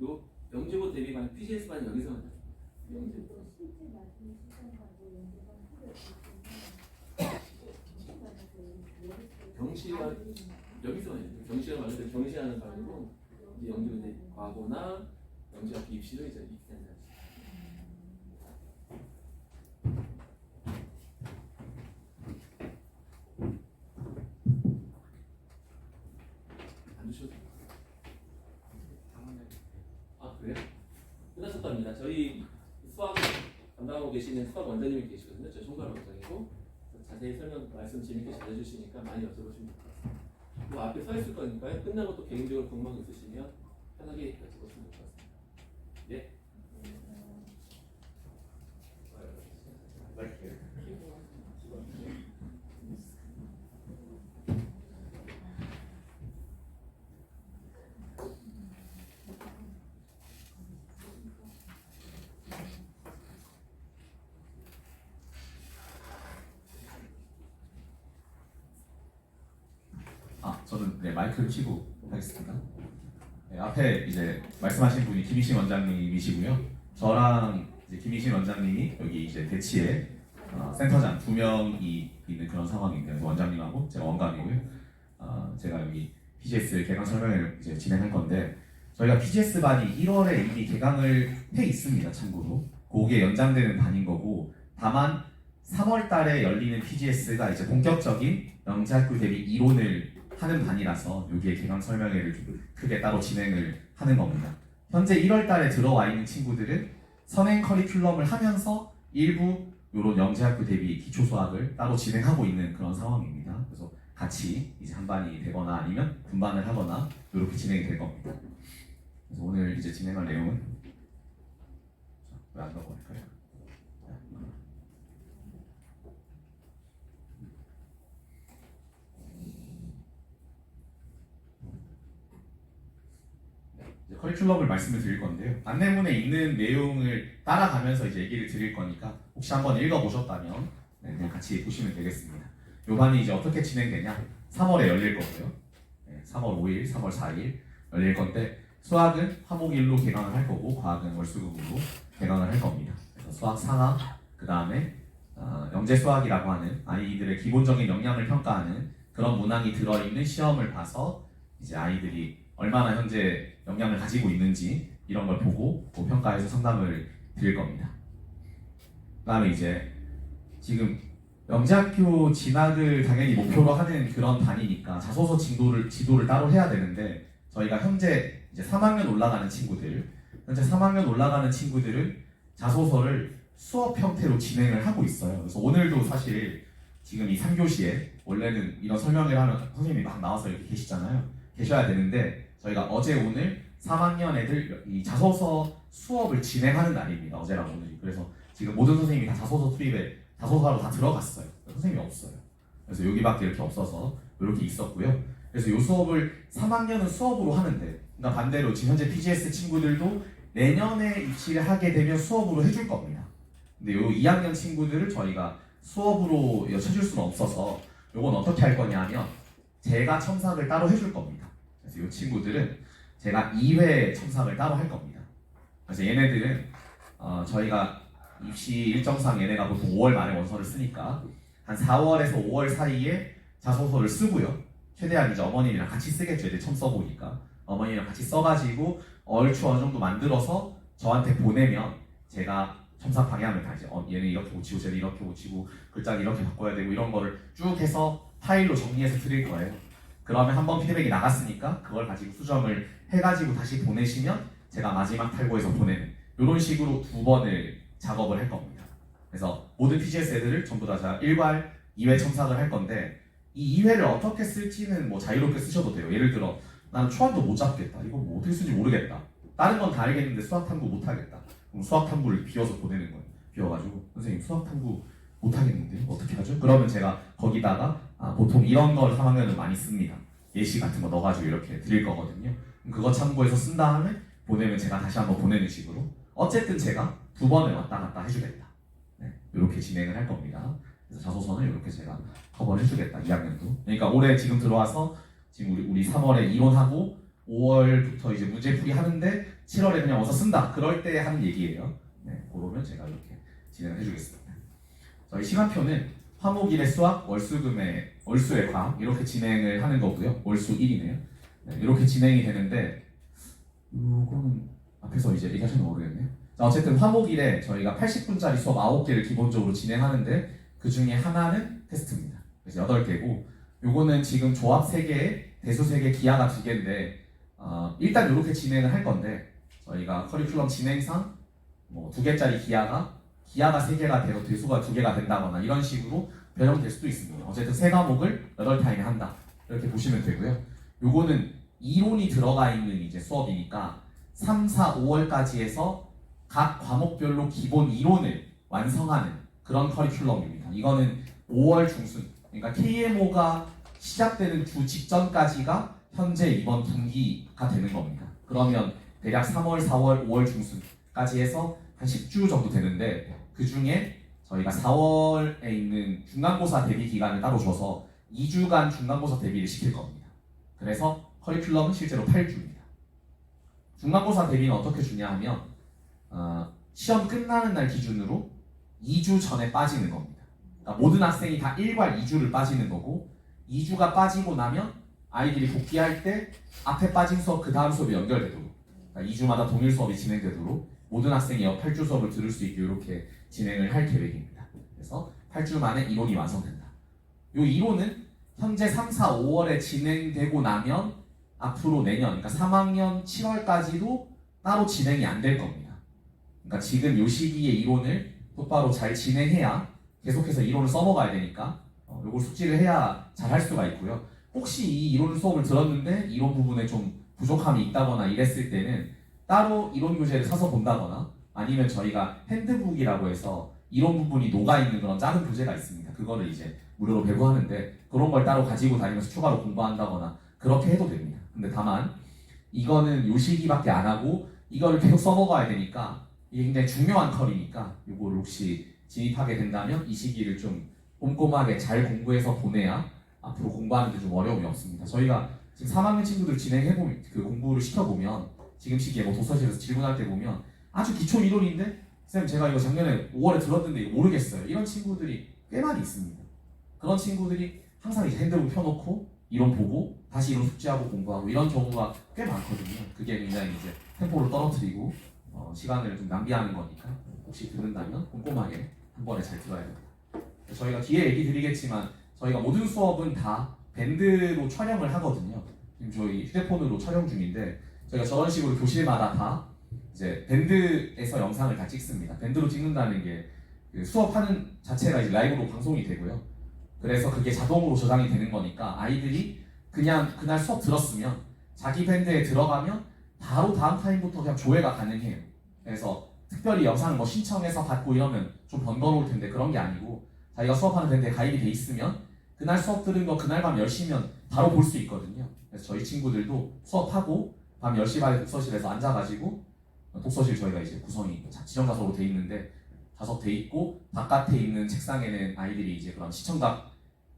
요 영재고 대비반 PGS반 여기서 영재고 경시가 여기서 경시가 말하는 경시하는 과정이고 이제 영주 이제 과거나 영시학교 입시를 이제 이렇게 된다. 안 주셔도 돼요. 아 그래요? 끝났었답니다. 저희 수학 담당하고 계시는 수학 원장님이 계시거든요. 저 총괄 원장이고 자세히 설명 말씀 재밌게 잘해주시니까 많이 여쭤보시면 될 것 같습니다. 그 앞에 서 있을 거니까요. 끝나고 또 개인적으로 궁금한 거 있으시면 편하게 여쭤보시면 될 것 같습니다. 예. 저는 마이크를 켜고 하겠습니다. 앞에 이제 말씀하신 분이 김희신 원장님이시고요. 저랑 이제 김희신 원장님이 여기 이제 대치에 센터장 2명이 있는 그런 상황인데 원장님하고 제가 원감이고요. 제가 여기 PGS 개강 설명회를 이제 진행할 건데 저희가 PGS 반이 1월에 이미 개강을 해 있습니다. 참고로 그게 연장되는 반인 거고 다만 3월 달에 열리는 PGS가 이제 본격적인 영재학교 대비 이론을 하는 반이라서 여기에 개강 설명회를 좀 크게 따로 진행을 하는 겁니다. 현재 1월 달에 들어와 있는 친구들은 선행 커리큘럼을 하면서 일부 이런 영재학교 대비 기초 수학을 따로 진행하고 있는 그런 상황입니다. 그래서 같이 이제 한 반이 되거나 아니면 분반을 하거나 이렇게 진행이 될 겁니다. 그래서 오늘 이제 진행할 내용은 왜 안 넘어갈까요? 커리큘럼을 말씀을 드릴 건데요. 안내문에 있는 내용을 따라가면서 이제 얘기를 드릴 거니까 혹시 한번 읽어보셨다면 그냥 같이 보시면 되겠습니다. 요 반이 이제 어떻게 진행되냐? 3월에 열릴 거고요. 3월 5일, 3월 4일 열릴 건데 수학은 화목일로 개강을 할 거고 과학은 월수금으로 개강을 할 겁니다. 그래서 수학 상하, 그 다음에 영재 수학이라고 하는 아이들의 기본적인 역량을 평가하는 그런 문항이 들어있는 시험을 봐서 이제 아이들이 얼마나 현재 역량을 가지고 있는지 이런 걸 보고 평가해서 상담을 드릴 겁니다. 그다음에 이제 지금 영재학교 진학을 당연히 목표로 하는 그런 반이니까 자소서 지도를 따로 해야 되는데 저희가 현재 이제 3학년 올라가는 친구들은 자소서를 수업 형태로 진행을 하고 있어요. 그래서 오늘도 사실 지금 이 3교시에 원래는 이런 설명을 하는 선생님이 막 나와서 이렇게 계셔야 되는데 저희가 어제 오늘 3학년 애들 이 자소서 수업을 진행하는 날입니다. 어제랑 오늘이. 그래서 지금 모든 선생님이 다 자소서 투입에 자소서로 다 들어갔어요. 선생님이 없어요. 그래서 여기밖에 이렇게 없어서 이렇게 있었고요. 그래서 이 수업을 3학년은 수업으로 하는데 그러니까 반대로 지금 현재 PGS 친구들도 내년에 입시를 하게 되면 수업으로 해줄 겁니다. 근데 이 2학년 친구들을 저희가 수업으로 쳐줄 수는 없어서 이건 어떻게 할 거냐면 제가 첨삭을 따로 해줄 겁니다. 그래서 이 친구들은 제가 2회 첨삭을 따로 할 겁니다. 그래서 얘네들은 저희가 입시 일정상 얘네가 보통 5월 말에 원서를 쓰니까 한 4월에서 5월 사이에 자소서를 쓰고요. 최대한 이제 어머님이랑 같이 쓰겠죠. 애들 처음 써보니까 어머님이랑 같이 써가지고 얼추 어느 정도 만들어서 저한테 보내면 제가 첨삭 방향을 다 이제 얘는 이렇게 고치고 쟤는 이렇게 고치고 글자는 이렇게 바꿔야 되고 이런 거를 쭉 해서 파일로 정리해서 드릴 거예요. 그러면 한번 피드백이 나갔으니까 그걸 가지고 수정을 해가지고 다시 보내시면 제가 마지막 탈고해서 보내는 이런 식으로 2번을 작업을 할 겁니다. 그래서 모든 PGS 애들을 전부 다 제가 1괄, 2회 첨삭을 할 건데 이 2회를 어떻게 쓸지는 뭐 자유롭게 쓰셔도 돼요. 예를 들어 나는 초안도 못 잡겠다. 이거 뭐 어떻게 쓰는지 모르겠다. 다른 건 다 알겠는데 수학 탐구 못 하겠다. 그럼 수학 탐구를 비워서 보내는 거예요. 비워가지고 선생님 수학 탐구 못 하겠는데요? 어떻게 하죠? 그러면 제가 거기다가 보통 이런 걸 3학년은 많이 씁니다. 예시 같은 거 넣어가지고 이렇게 드릴 거거든요. 그거 참고해서 쓴 다음에 보내면 제가 다시 한번 보내는 식으로 어쨌든 제가 2번을 왔다 갔다 해주겠다. 이렇게 진행을 할 겁니다. 그래서 자소서는 이렇게 제가 커버를 해주겠다. 2학년도. 그러니까 올해 지금 들어와서 지금 우리 3월에 이론하고 5월부터 이제 문제풀이 하는데 7월에 그냥 어서 쓴다. 그럴 때 하는 얘기예요. 그러면 제가 이렇게 진행을 해주겠습니다. 저희 시간표는 화목일의 수학, 월수금의 월수의 과학 이렇게 진행을 하는 거고요. 월수 1이네요. 네, 이렇게 진행이 되는데 이거는 앞에서 이제 얘기하셨는지 모르겠네요. 자, 어쨌든 화목 1에 저희가 80분짜리 수업 9개를 기본적으로 진행하는데 그 중에 하나는 테스트입니다. 그래서 8개고 요거는 지금 조합 3개, 대수 3개, 기하가 2개인데 일단 이렇게 진행을 할 건데 저희가 커리큘럼 진행상 뭐 2개짜리 기하가 3개가 돼서 대수가 2개가 된다거나 이런 식으로 변형될 수도 있습니다. 어쨌든 3과목을 8타임에 한다 이렇게 보시면 되고요. 요거는 이론이 들어가 있는 이제 수업이니까 3, 4, 5월까지 해서 각 과목별로 기본 이론을 완성하는 그런 커리큘럼입니다. 이거는 5월 중순, 그러니까 KMO가 시작되는 주 직전까지가 현재 이번 분기가 되는 겁니다. 그러면 대략 3월, 4월, 5월 중순까지 해서 한 10주 정도 되는데 그 중에 저희가 4월에 있는 중간고사 대비 기간을 따로 줘서 2주간 중간고사 대비를 시킬 겁니다. 그래서 커리큘럼은 실제로 8주입니다. 중간고사 대비는 어떻게 주냐 하면 시험 끝나는 날 기준으로 2주 전에 빠지는 겁니다. 그러니까 모든 학생이 다 1과 2주를 빠지는 거고 2주가 빠지고 나면 아이들이 복귀할 때 앞에 빠진 수업 그 다음 수업이 연결되도록 그러니까 2주마다 동일 수업이 진행되도록 모든 학생이 8주 수업을 들을 수 있게 이렇게 진행을 할 계획입니다. 그래서 8주 만에 이론이 완성된다. 이 이론은 현재 3, 4, 5월에 진행되고 나면 앞으로 내년, 그러니까 3학년 7월까지도 따로 진행이 안 될 겁니다. 그러니까 지금 이 시기에 이론을 똑바로 잘 진행해야 계속해서 이론을 써먹어야 되니까 이걸 숙지를 해야 잘 할 수가 있고요. 혹시 이 이론 수업을 들었는데 이론 부분에 좀 부족함이 있다거나 이랬을 때는 따로 이론 교재를 사서 본다거나 아니면 저희가 핸드북이라고 해서 이론 부분이 녹아있는 그런 작은 교재가 있습니다. 그거를 이제 무료로 배부하는데 그런 걸 따로 가지고 다니면서 추가로 공부한다거나 그렇게 해도 됩니다. 근데 다만 이거는 요 시기밖에 안 하고 이거를 계속 써먹어야 되니까 이게 굉장히 중요한 컬이니까 이걸 혹시 진입하게 된다면 이 시기를 좀 꼼꼼하게 잘 공부해서 보내야 앞으로 공부하는 데 좀 어려움이 없습니다. 저희가 지금 3학년 친구들 진행해보면 그 공부를 시켜보면 지금 시기에 뭐 도서실에서 질문할 때 보면 아주 기초 이론인데 쌤 제가 이거 작년에 5월에 들었는데 이거 모르겠어요. 이런 친구들이 꽤 많이 있습니다. 그런 친구들이 항상 이제 핸드북 펴놓고 이론 보고 다시 이론 숙지하고 공부하고 이런 경우가 꽤 많거든요. 그게 굉장히 이제 템포를 떨어뜨리고 시간을 좀 낭비하는 거니까 혹시 듣는다면 꼼꼼하게 한 번에 잘 들어야 됩니다. 저희가 뒤에 얘기 드리겠지만 저희가 모든 수업은 다 밴드로 촬영을 하거든요. 지금 저희 휴대폰으로 촬영 중인데 저희가 저런 식으로 교실마다 다 이제 밴드에서 영상을 다 찍습니다. 밴드로 찍는다는 게 그 수업하는 자체가 이제 라이브로 방송이 되고요. 그래서 그게 자동으로 저장이 되는 거니까 아이들이 그냥 그날 수업 들었으면 자기 밴드에 들어가면 바로 다음 타임부터 그냥 조회가 가능해요. 그래서 특별히 영상을 뭐 신청해서 받고 이러면 좀 번거로울 텐데 그런 게 아니고 자기가 수업하는 밴드에 가입이 돼 있으면 그날 수업 들은 거 그날 밤 10시면 바로 볼 수 있거든요. 그래서 저희 친구들도 수업하고 밤 10시 반에 독서실에서 앉아가지고 독서실 저희가 이제 구성이 지정자석으로 돼 있는데 좌석 돼 있고 바깥에 있는 책상에는 아이들이 이제 그런 시청각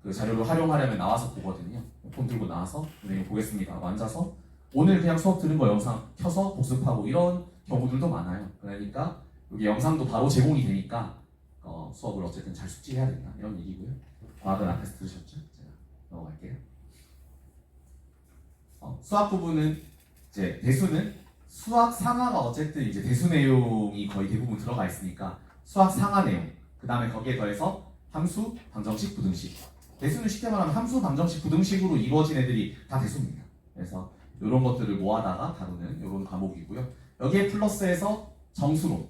그 자료를 활용하려면 나와서 보거든요. 폰 들고 나와서 선생님 보겠습니다 하고 앉아서 오늘 그냥 수업 들은 거 영상 켜서 복습하고 이런 경우들도 많아요. 그러니까 여기 영상도 바로 제공이 되니까 수업을 어쨌든 잘 숙지해야 된다 이런 얘기고요. 과학은 앞에서 들으셨죠? 제가 넘어갈게요. 수학 부분은 이제 대수는 수학 상하가 어쨌든 이제 대수 내용이 거의 대부분 들어가 있으니까 수학 상하 내용 그 다음에 거기에 더해서 함수, 방정식, 부등식 대수는 쉽게 말하면 함수, 방정식, 부등식으로 이루어진 애들이 다 대수입니다. 그래서 이런 것들을 모아다가 다루는 이런 과목이고요. 여기에 플러스해서 정수론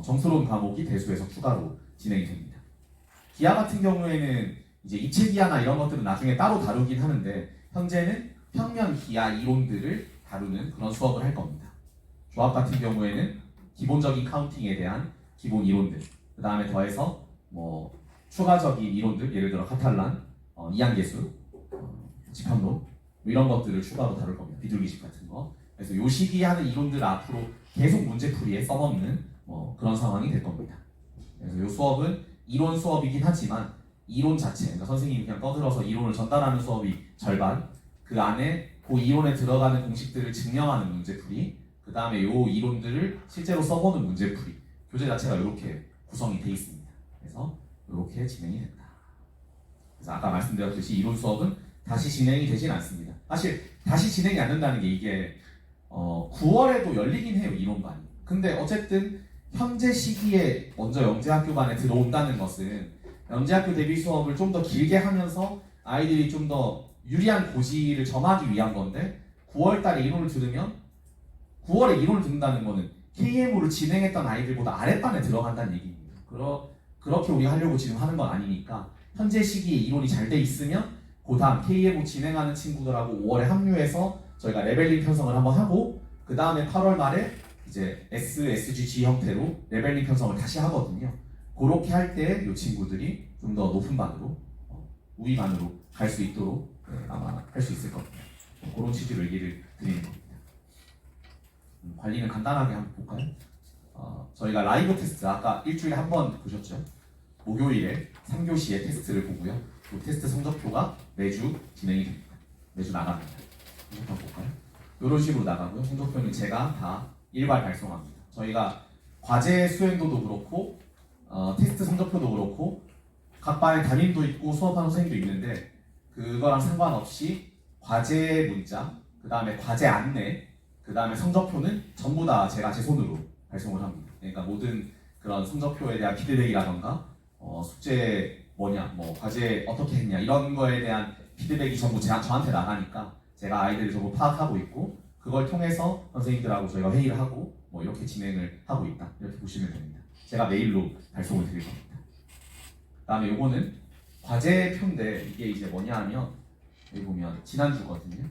정수론 과목이 대수에서 추가로 진행이 됩니다. 기하 같은 경우에는 이제 입체 기하나 이런 것들은 나중에 따로 다루긴 하는데 현재는 평면 기하 이론들을 다루는 그런 수업을 할 겁니다. 조합 같은 경우에는 기본적인 카운팅에 대한 기본 이론들 그 다음에 더해서 뭐 추가적인 이론들 예를 들어 카탈란, 이항계수, 집합론 이런 것들을 추가로 다룰 겁니다. 비둘기식 같은 거. 그래서 요 시기에 하는 이론들 앞으로 계속 문제풀이에 써먹는 그런 상황이 될 겁니다. 그래서 요 수업은 이론 수업이긴 하지만 이론 자체, 그러니까 선생님이 그냥 떠들어서 이론을 전달하는 수업이 절반, 그 안에 그 이론에 들어가는 공식들을 증명하는 문제풀이, 그 다음에 요 이론들을 실제로 써보는 문제풀이, 교재 자체가 이렇게 구성이 돼 있습니다. 그래서 이렇게 진행이 된다. 그래서 아까 말씀드렸듯이 이론 수업은 다시 진행이 되진 않습니다. 사실 다시 진행이 안 된다는 게 이게 9월에도 열리긴 해요, 이론반이. 근데 어쨌든 현재 시기에 먼저 영재학교반에 들어온다는 것은 영재학교 대비 수업을 좀 더 길게 하면서 아이들이 좀 더 유리한 고지를 점하기 위한 건데 9월 달에 이론을 들으면 9월에 이론을 듣는다는 거는 KMO를 진행했던 아이들보다 아랫반에 들어간다는 얘기입니다. 그렇게 우리가 하려고 지금 하는 건 아니니까 현재 시기에 이론이 잘 돼 있으면 그 다음 KMO 진행하는 친구들하고 5월에 합류해서 저희가 레벨링 편성을 한번 하고 그 다음에 8월 말에 이제 SSG 형태로 레벨링 편성을 다시 하거든요. 그렇게 할 때 이 친구들이 좀 더 높은 반으로 우위반으로 갈 수 있도록 아마 할 수 있을 겁니다. 그런 취지로 얘기를 드리는 겁니다. 관리는 간단하게 한번 볼까요? 저희가 라이브 테스트 아까 일주일에 한 번 보셨죠? 목요일에 3교시에 테스트를 보고요. 그 테스트 성적표가 매주 진행이 됩니다. 매주 나갑니다. 성적표 볼까요? 이런 식으로 나가고요. 성적표는 제가 다 일괄 발송합니다. 저희가 과제 수행도도 그렇고 테스트 성적표도 그렇고 각 반에 담임도 있고 수업하는 선생님도 있는데 그거랑 상관없이 과제 문자, 그 다음에 과제 안내, 그 다음에 성적표는 전부 다 제가 제 손으로 발송을 합니다. 그러니까 모든 그런 성적표에 대한 피드백이라던가 숙제 뭐냐, 뭐 과제 어떻게 했냐 이런 거에 대한 피드백이 전부 저한테 나가니까 제가 아이들을 전부 파악하고 있고 그걸 통해서 선생님들하고 저희가 회의를 하고 뭐 이렇게 진행을 하고 있다 이렇게 보시면 됩니다. 제가 메일로 발송을 드릴 겁니다. 그다음에 요거는 과제표인데 이게 이제 뭐냐 하면 여기 보면 지난주거든요.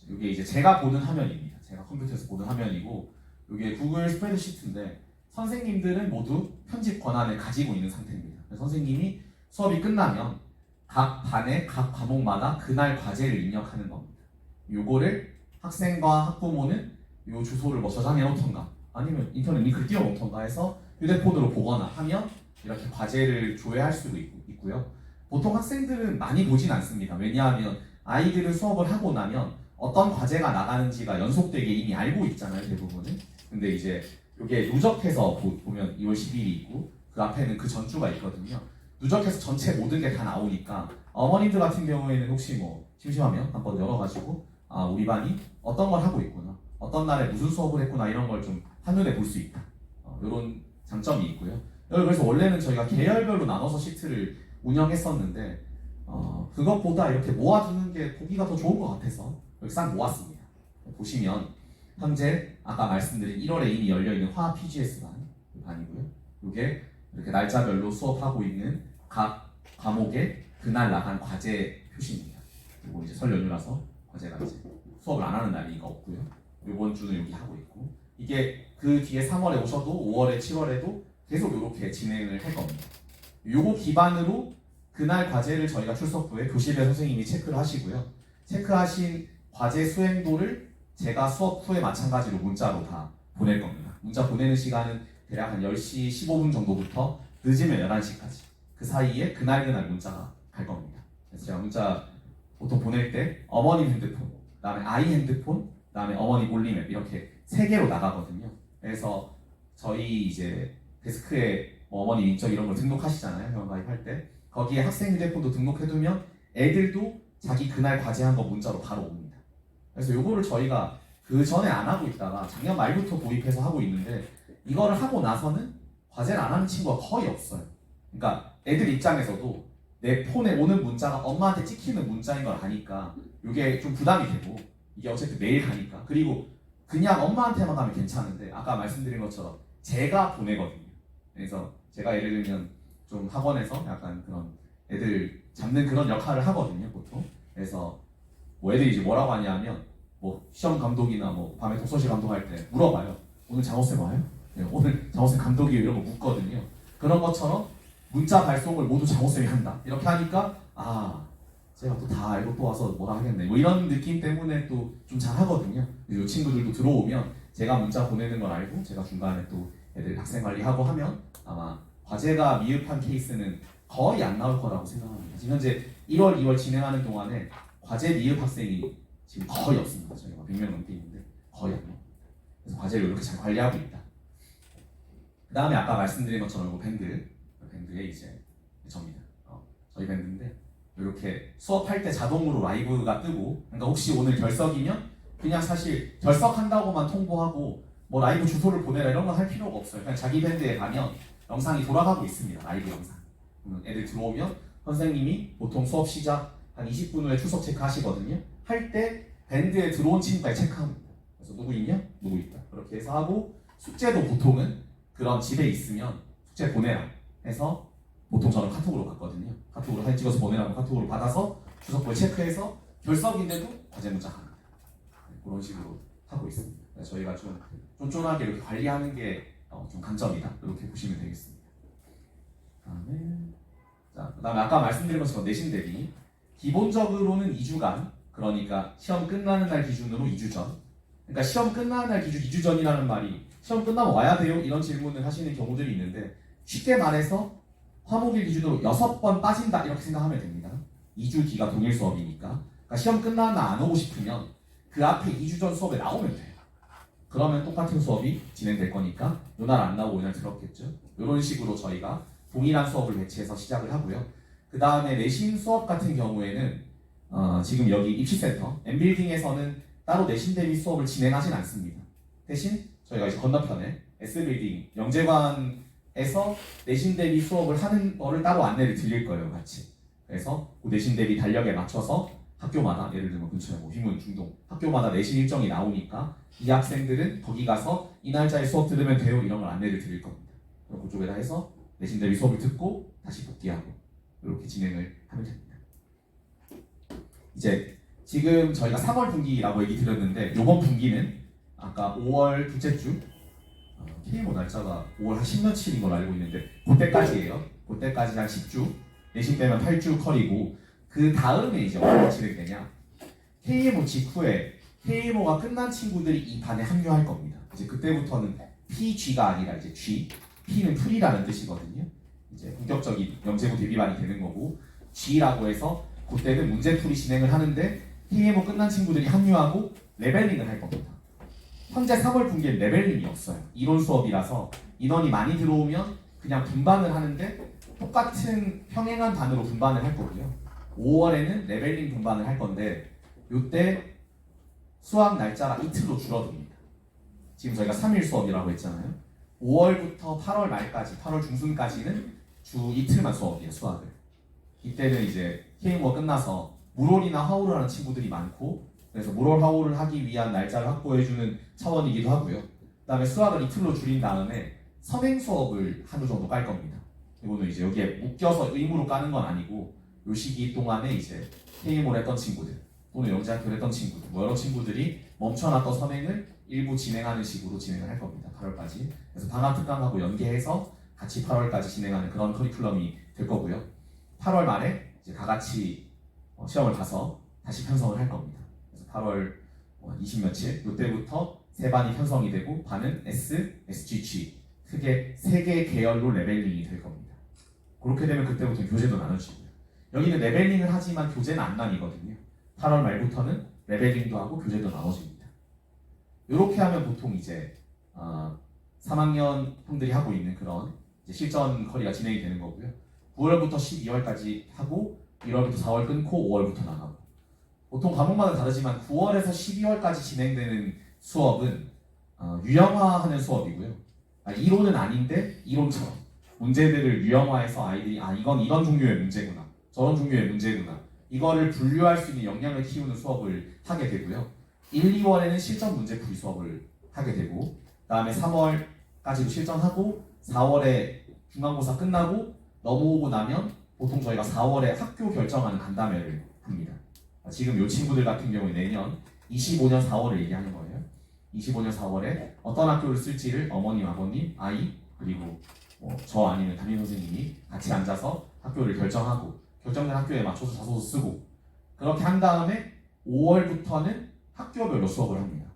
이게 이제 제가 보는 화면입니다. 제가 컴퓨터에서 보는 화면이고 이게 구글 스프레드시트인데 선생님들은 모두 편집 권한을 가지고 있는 상태입니다. 그래서 선생님이 수업이 끝나면 각 반의 각 과목마다 그날 과제를 입력하는 겁니다. 요거를 학생과 학부모는 요 주소를 뭐 저장해 놓던가 아니면 인터넷 링크를 띄워 놓던가 해서 휴대폰으로 보거나 하면 이렇게 과제를 조회할 수도 있고요. 보통 학생들은 많이 보진 않습니다. 왜냐하면 아이들은 수업을 하고 나면 어떤 과제가 나가는지가 연속되게 이미 알고 있잖아요, 대부분은. 근데 이제 이게 누적해서 보면 2월 10일이 있고 그 앞에는 그 전주가 있거든요. 누적해서 전체 모든 게 다 나오니까 어머님들 같은 경우에는 혹시 뭐 심심하면 한번 열어가지고 아 우리 반이 어떤 걸 하고 있구나, 어떤 날에 무슨 수업을 했구나 이런 걸 좀 한눈에 볼 수 있다. 이런 장점이 있고요. 그래서 원래는 저희가 계열별로 나눠서 시트를 운영했었는데 그것보다 이렇게 모아두는 게 보기가 더 좋은 것 같아서 여기 싹 모았습니다. 보시면 현재 아까 말씀드린 1월에 이미 열려있는 화학 PGS 반이고요. 이게 이렇게 날짜별로 수업하고 있는 각 과목의 그날 나간 과제 표시입니다. 그리고 이제 설 연휴라서 과제가 이제 수업을 안 하는 날이 없고요. 이번 주는 여기 하고 있고 이게 그 뒤에 3월에 오셔도 5월에 7월에도 계속 이렇게 진행을 할 겁니다. 요거 기반으로 그날 과제를 저희가 출석 후에 교실에 선생님이 체크를 하시고요. 체크하신 과제 수행도를 제가 수업 후에 마찬가지로 문자로 다 보낼 겁니다. 문자 보내는 시간은 대략 한 10시 15분 정도부터 늦으면 11시까지 그 사이에 그날 문자가 갈 겁니다. 그래서 제가 문자 보통 보낼 때 어머님 핸드폰, 그 다음에 아이 핸드폰, 그 다음에 어머니 몰리맵 이렇게 3개로 나가거든요. 그래서 저희 이제 데스크에 뭐 어머니 인적 이런 걸 등록하시잖아요. 회원 가입할 때 거기에 학생 휴대폰도 등록해두면 애들도 자기 그날 과제한 거 문자로 바로 옵니다. 그래서 요거를 저희가 그 전에 안 하고 있다가 작년 말부터 도입해서 하고 있는데 이거를 하고 나서는 과제를 안 하는 친구가 거의 없어요. 그러니까 애들 입장에서도 내 폰에 오는 문자가 엄마한테 찍히는 문자인 걸 아니까 이게 좀 부담이 되고 이게 어쨌든 매일 가니까 그리고 그냥 엄마한테만 가면 괜찮은데 아까 말씀드린 것처럼 제가 보내거든요. 그래서 제가 예를 들면 좀 학원에서 약간 그런 애들 잡는 그런 역할을 하거든요, 보통. 그래서 뭐 애들이 이제 뭐라고 하냐면 뭐 시험 감독이나 뭐 밤에 독서실 감독할 때 물어봐요. 오늘 장호쌤 와요? 네, 오늘 장호쌤 감독이에요 이런 거 묻거든요. 그런 것처럼 문자 발송을 모두 장호쌤이 한다. 이렇게 하니까 아 제가 또 다 알고 또 와서 뭐라 하겠네. 뭐 이런 느낌 때문에 또 좀 잘하거든요. 이 친구들도 들어오면 제가 문자 보내는 걸 알고 제가 중간에 또 애들 학생 관리하고 하면 아마 과제가 미흡한 케이스는 거의 안 나올 거라고 생각합니다. 지금 현재 1월, 2월 진행하는 동안에 과제 미흡 학생이 지금 거의 없습니다. 저희가 100명 넘게 있는데 거의 안 나옵니다. 그래서 과제를 이렇게 잘 관리하고 있다. 그 다음에 아까 말씀드린 것처럼 밴드에 이제 접니다. 저희 밴드인데 이렇게 수업할 때 자동으로 라이브가 뜨고, 그러니까 혹시 오늘 결석이면 그냥 사실 결석한다고만 통보하고 뭐 라이브 주소를 보내라 이런 거 할 필요가 없어요. 그냥 자기 밴드에 가면 영상이 돌아가고 있습니다. 라이브 영상. 애들 들어오면 선생님이 보통 수업 시작 한 20분 후에 출석 체크하시거든요. 할 때 밴드에 들어온 친구까지 체크합니다. 그래서 누구 있냐? 누구 있다. 그렇게 해서 하고, 숙제도 보통은 그런 집에 있으면 숙제 보내라 해서 보통 저는 카톡으로 받거든요. 카톡으로 사진 찍어서 보내라고 카톡으로 받아서 주석부에 체크해서 결석인데도 과제 문자 합니다. 그런 식으로 하고 있습니다. 그래서 저희가 좀 쫀쫀하게 이렇게 관리하는 게 좀 강점이다. 이렇게 보시면 되겠습니다. 그다음에 아까 말씀드린 것처럼 내신 대비 기본적으로는 2주간, 그러니까 시험 끝나는 날 기준으로 2주 전. 그러니까 시험 끝나는 날 기준 2주 전이라는 말이 시험 끝나면 와야 돼요? 이런 질문을 하시는 경우들이 있는데, 쉽게 말해서 화목일 기준으로 6번 빠진다 이렇게 생각하면 됩니다. 2주 뒤가 동일 수업이니까. 그러니까 시험 끝나는 날 안 오고 싶으면 그 앞에 2주 전 수업에 나오면 돼요. 그러면 똑같은 수업이 진행될 거니까 요날 안 나오고 요날 들었겠죠. 이런 식으로 저희가 동일한 수업을 배치해서 시작을 하고요. 그 다음에 내신 수업 같은 경우에는 지금 여기 입시센터 N빌딩에서는 따로 내신 대비 수업을 진행하진 않습니다. 대신 저희가 이제 건너편에 S빌딩 영재관에서 내신 대비 수업을 하는 거를 따로 안내를 드릴 거예요, 같이. 그래서 그 내신 대비 달력에 맞춰서 학교마다, 예를 들면 근처에 뭐 휘문, 중동 학교마다 내신 일정이 나오니까 이 학생들은 거기 가서 이 날짜에 수업 들으면 돼요, 이런 걸 안내를 드릴 겁니다. 그럼 그쪽에다 해서 내신 대비 수업을 듣고 다시 복귀하고 이렇게 진행을 하면 됩니다. 이제 지금 저희가 3월 분기라고 얘기 드렸는데, 이번 분기는 아까 5월 둘째 주 KMO 날짜가 5월 한 10며칠인 걸로 알고 있는데 그때까지예요. 그때까지 한 10주, 내신 빼면 8주 컬이고, 그 다음에 이제 어떻게 진행되냐, KMO 직후에 KMO가 끝난 친구들이 이 반에 합류할 겁니다. 이제 그때부터는 PG가 아니라 이제 G, P는 풀이라는 뜻이거든요. 이제 본격적인 영재고 대비반이 되는 거고, G라고 해서 그때는 문제풀이 진행을 하는데 KMO 끝난 친구들이 합류하고 레벨링을 할 겁니다. 현재 3월 분기엔 레벨링이 없어요. 이론 수업이라서 인원이 많이 들어오면 그냥 분반을 하는데 똑같은 평행한 반으로 분반을 할 거고요. 5월에는 레벨링 분반을 할 건데 이때 수학 날짜가 이틀로 줄어듭니다. 지금 저희가 3일 수업이라고 했잖아요. 5월부터 8월 말까지, 8월 중순까지는 주 이틀만 수업이에요, 수학을. 이때는 이제 KMO 끝나서 물올이나 화오를 하는 친구들이 많고, 그래서 물올 화오를 하기 위한 날짜를 확보해주는 차원이기도 하고요. 그 다음에 수학을 이틀로 줄인 다음에 선행 수업을 한 주 정도 깔 겁니다. 이거는 이제 여기에 묶여서 의무로 까는 건 아니고, 요 시기 동안에 이제 KMO를 했던 친구들 또는 영재학교를 했던 친구들, 뭐 여러 친구들이 멈춰놨던 선행을 일부 진행하는 식으로 진행을 할 겁니다. 8월까지. 그래서 방학 특강하고 연계해서 같이 8월까지 진행하는 그런 커리큘럼이 될 거고요. 8월 말에 이제 다 같이 시험을 가서 다시 편성을 할 겁니다. 그래서 8월 20 며칠 이때부터 세 반이 편성이 되고, 반은 S, SGG 크게 3개 계열로 레벨링이 될 겁니다. 그렇게 되면 그때부터 교재도 나눠지고요. 여기는 레벨링을 하지만 교재는 안 나뉘거든요. 8월 말부터는 레벨링도 하고 교재도 나눠집니다. 이렇게 하면 보통 이제 3학년 형들이 하고 있는 그런 이제 실전 커리가 진행이 되는 거고요. 9월부터 12월까지 하고 1월부터 4월 끊고 5월부터 나가고, 보통 과목마다 다르지만 9월에서 12월까지 진행되는 수업은 유형화하는 수업이고요. 이론은 아닌데 이론처럼 문제들을 유형화해서 아이들이 이건 이런 종류의 문제구나, 저런 종류의 문제구나, 이거를 분류할 수 있는 역량을 키우는 수업을 하게 되고요. 1, 2월에는 실전 문제풀이 수업을 하게 되고, 그 다음에 3월까지도 실전하고 4월에 중간고사 끝나고 넘어오고 나면 보통 저희가 4월에 학교 결정하는 간담회를 합니다. 지금 이 친구들 같은 경우에 내년 25년 4월을 얘기하는 거예요. 25년 4월에 어떤 학교를 쓸지를 어머님, 아버님, 아이, 그리고 저 아니면 담임 선생님이 같이 앉아서 학교를 결정하고, 결정된 학교에 맞춰서 자소서 쓰고, 그렇게 한 다음에 5월부터는 학교별로 수업을 합니다.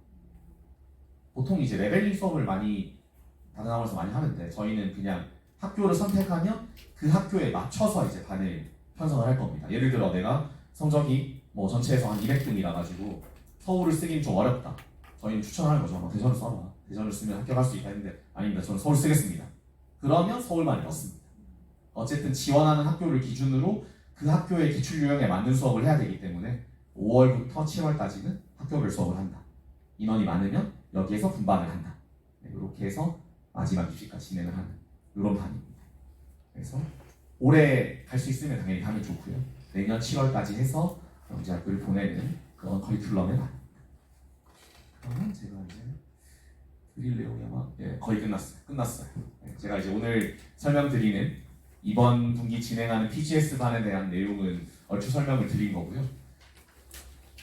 보통 이제 레벨링 수업을 많이 다른 학원에서 많이 하는데, 저희는 그냥 학교를 선택하면 그 학교에 맞춰서 이제 반을 편성을 할 겁니다. 예를 들어 내가 성적이 뭐 전체에서 한 200등이라 가지고 서울을 쓰기는 좀 어렵다. 저희는 추천하는 거죠. 대전을 써라. 대전을 쓰면 합격할 수 있다 했는데, 아닙니다. 저는 서울 쓰겠습니다. 그러면 서울반에 넣습니다. 어쨌든 지원하는 학교를 기준으로 그 그 학교의 기출 유형에 맞는 수업을 해야 되기 때문에 5월부터 7월까지는 학교별 수업을 한다. 인원이 많으면 여기에서 분반을 한다. 이렇게 해서 마지막 입시까지 진행을 하는 이런 판입니다. 그래서 올해 갈 수 있으면 당연히 가면 좋고요. 내년 7월까지 해서 경제학교를 보내는 그런 커리큘럼에 맞습니다. 그러면 제가 이제 드릴 내용이 아마 거의 끝났어요. 제가 이제 오늘 설명드리는 이번 분기 진행하는 PGS 반에 대한 내용은 얼추 설명을 드린 거고요.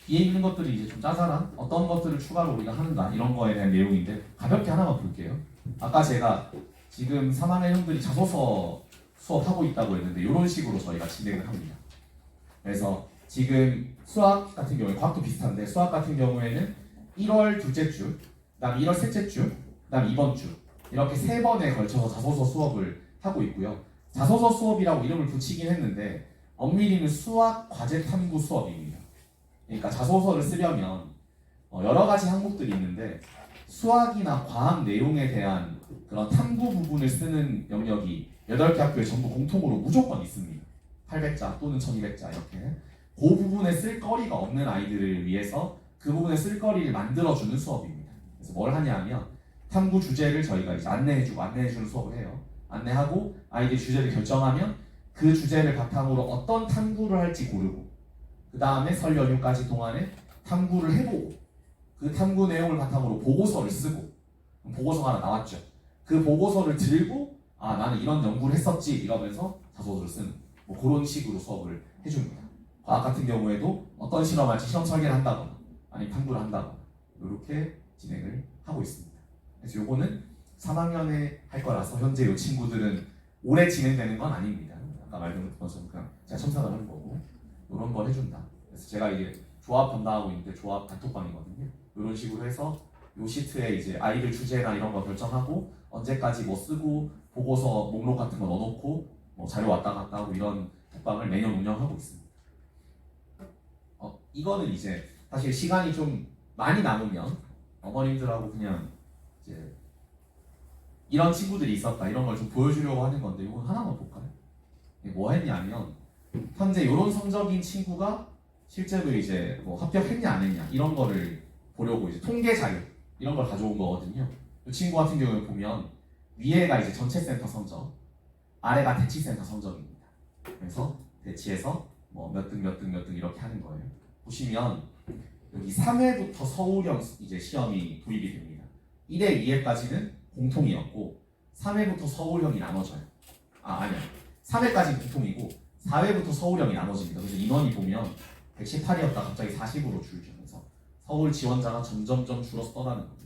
뒤에 있는 것들이 이제 좀 짜잘한 어떤 것들을 추가로 우리가 하는가 이런 거에 대한 내용인데 가볍게 하나만 볼게요. 아까 제가 지금 3학년 형들이 자소서 수업하고 있다고 했는데 이런 식으로 저희가 진행을 합니다. 그래서 지금 수학 같은 경우에 과학도 비슷한데 수학 같은 경우에는 1월 둘째 주, 그다음 1월 셋째 주, 그다음 이번 주 이렇게 3번에 걸쳐서 자소서 수업을 하고 있고요. 자소서 수업이라고 이름을 붙이긴 했는데 엄밀히는 수학 과제 탐구 수업입니다. 그러니까 자소서를 쓰려면 여러 가지 항목들이 있는데 수학이나 과학 내용에 대한 그런 탐구 부분을 쓰는 영역이 8개 학교에 전부 공통으로 무조건 있습니다. 800자 또는 1200자 이렇게 그 부분에 쓸 거리가 없는 아이들을 위해서 그 부분에 쓸 거리를 만들어주는 수업입니다. 그래서 뭘 하냐면 탐구 주제를 저희가 이제 안내해주는 수업을 해요. 안내하고 아이들이 주제를 결정하면 그 주제를 바탕으로 어떤 탐구를 할지 고르고 그 다음에 설 연휴까지 동안에 탐구를 해보고 그 탐구 내용을 바탕으로 보고서를 쓰고 보고서가 하나 나왔죠. 그 보고서를 들고 아 나는 이런 연구를 했었지 이러면서 자소서를 쓰는 뭐 그런 식으로 수업을 해줍니다. 과학 같은 경우에도 어떤 실험할지 실험 설계를 한다거나 아니면 탐구를 한다거나 이렇게 진행을 하고 있습니다. 그래서 요거는 3학년에 할 거라서 현재 이 친구들은 올해 진행되는 건 아닙니다. 아까 말씀드린 것처럼 그냥 제가 첨삭을 하는 거고 이런 걸 해준다. 그래서 제가 이제 조합 담당하고 있는데 조합 단톡방이거든요. 이런 식으로 해서 요 시트에 이제 아이들 주제나 이런 거 결정하고 언제까지 뭐 쓰고 보고서 목록 같은 거 넣어놓고 뭐 자료 왔다 갔다 하고 이런 톡방을 매년 운영하고 있습니다. 이거는 이제 사실 시간이 좀 많이 남으면 어머님들하고 그냥 이제 이런 친구들이 있었다 이런 걸 좀 보여주려고 하는 건데 이건 하나만 볼까요? 뭐 했냐면 현재 이런 성적인 친구가 실제로 이제 뭐 합격했냐 안 했냐 이런 거를 보려고 이제 통계 자료 이런 걸 가져온 거거든요. 이 친구 같은 경우에 보면 위에가 이제 전체 센터 성적, 아래가 대치 센터 성적입니다. 그래서 대치에서 뭐 몇 등 이렇게 하는 거예요. 보시면 여기 3회부터 서울형 이제 시험이 도입이 됩니다. 1회, 2회까지는 공통이었고 3회부터 서울형이 나눠져요. 아니야. 3회까지는 공통이고 4회부터 서울형이 나눠집니다. 그래서 인원이 보면 118이었다 갑자기 40으로 줄죠. 그래서 서울 지원자가 점점점 줄어서 떠나는 겁니다.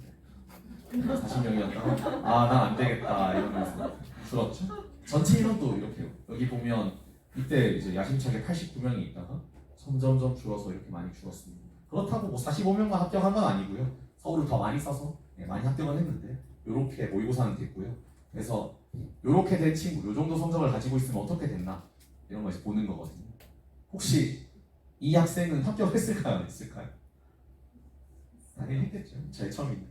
40명이었다가 난 안 되겠다 이러면서 줄었죠. 전체 인원도 이렇게요. 여기 보면 이때 이제 야심차게 89명이 있다가 점점점 줄어서 이렇게 많이 줄었습니다. 그렇다고 뭐 45명만 합격한 건 아니고요. 서울을 더 많이 써서 많이 합격은 했는데 이렇게 모의고사는 됐고요. 그래서 이렇게 된 친구, 이 정도 성적을 가지고 있으면 어떻게 됐나 이런 거 이제 보는 거거든요. 혹시 이 학생은 합격했을까요? 안 했을까요? 당연히 했겠죠. 제일 처음인데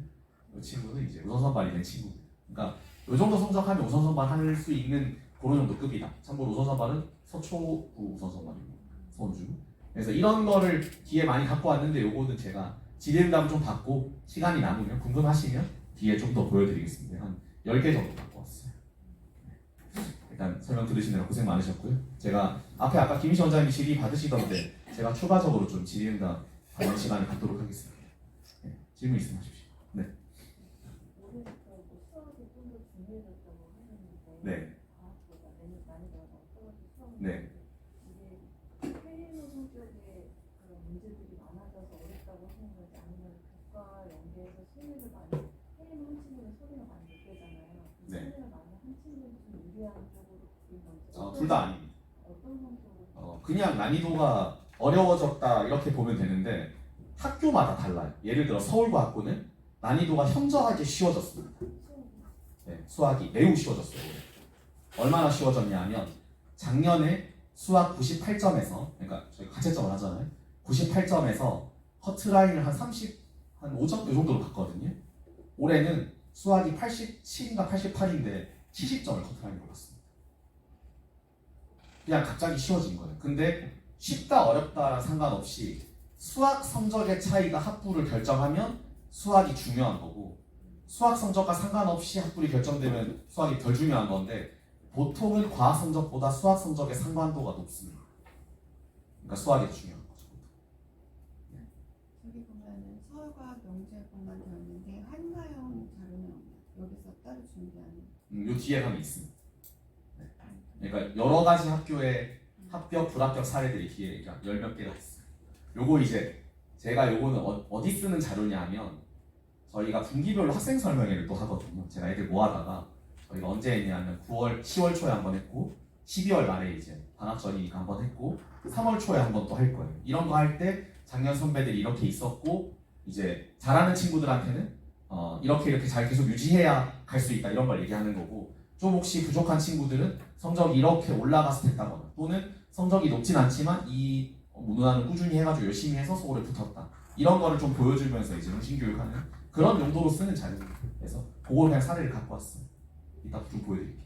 이 친구는 이제 우선선발이 된 친구입니다. 그러니까 이 정도 성적하면 우선선발 할 수 있는 그런 정도 급이다. 참고로 우선선발은 서초구 우선선발입니다. 서울주. 그래서 이런 거를 뒤에 많이 갖고 왔는데 요거는 제가 지대응답을 좀 받고 시간이 남으면 궁금하시면 뒤에 좀 더 보여드리겠습니다. 한 10개 정도 갖고 왔어요. 일단 설명 들으시느라 고생 많으셨고요. 제가 앞에 아까 김희시 원장님이 질의 받으시던데 제가 추가적으로 좀 질의응답 받는 시간을 갖도록 하겠습니다. 질문 있으면 하십시오. 네. 올해부터 수학이 좀 더 중요해졌다고 하셨는데 네. 과학보다 난이도가 떨어진 수학이 네. 이게 페이노 성격의 그런 문제들이 많아져서 어렵다고 하는 건지 아니면 국가 연계에서 수능을 많이 페이노 한 친구는 소리가 많이 못 되잖아요. 네. 수능을 많이 한 친구는 좀 유리한 쪽으로 바뀐 건지 둘 다 아닙니다. 어떤 성격으로 그냥 난이도가 어려워졌다 이렇게 보면 되는데 학교마다 달라요. 예를 들어 서울과학고는 난이도가 현저하게 쉬워졌습니다. 네, 수학이 매우 쉬워졌어요. 얼마나 쉬워졌냐 하면 작년에 수학 98점에서 그러니까 저희 가채점을 하잖아요. 98점에서 커트라인을 한 5점 이 정도로 갔거든요. 올해는 수학이 87인가 88인데 70점을 커트라인으로 갔습니다. 그냥 갑자기 쉬워진 거예요. 근데 쉽다 어렵다랑 상관없이 수학 성적의 차이가 학부를 결정하면 수학이 중요한 거고 수학 성적과 상관없이 학부이 결정되면 수학이 덜 중요한 건데 보통은 과학 성적보다 수학 성적의 상관도가 높습니다. 그러니까 수학이 더 중요한 거죠. 저기 보면은 서울과학 영재학과만 되어 있는데 한가형 자료는 없나요? 여기서 따로 준비하는. 요 뒤에 가면 있습니다. 네. 그러니까 여러 가지 학교의 합격, 불합격 사례들이 뒤에 10몇 개가 있어요. 요거 이제 제가 요거는 어디 쓰는 자료냐 하면 저희가 분기별로 학생 설명회를 또 하거든요. 제가 애들 모아다가 저희가 언제 했냐면 10월 초에 한 번 했고 12월 말에 이제 방학 전이니까 한 번 했고 3월 초에 한 번 또 할 거예요. 이런 거 할 때 작년 선배들이 이렇게 있었고 이제 잘하는 친구들한테는 이렇게 잘 계속 유지해야 갈 수 있다 이런 걸 얘기하는 거고 좀 혹시 부족한 친구들은 성적이 이렇게 올라갔을 때 했다거나 또는 성적이 높진 않지만 이 누나는 꾸준히 해가지고 열심히 해서 서울에 붙었다 이런 거를 좀 보여주면서 이제 응시교육하는 그런 용도로 쓰는 자료입니다. 그래서 그걸 그냥 사례를 갖고 왔어요. 이따 좀 보여드릴게요.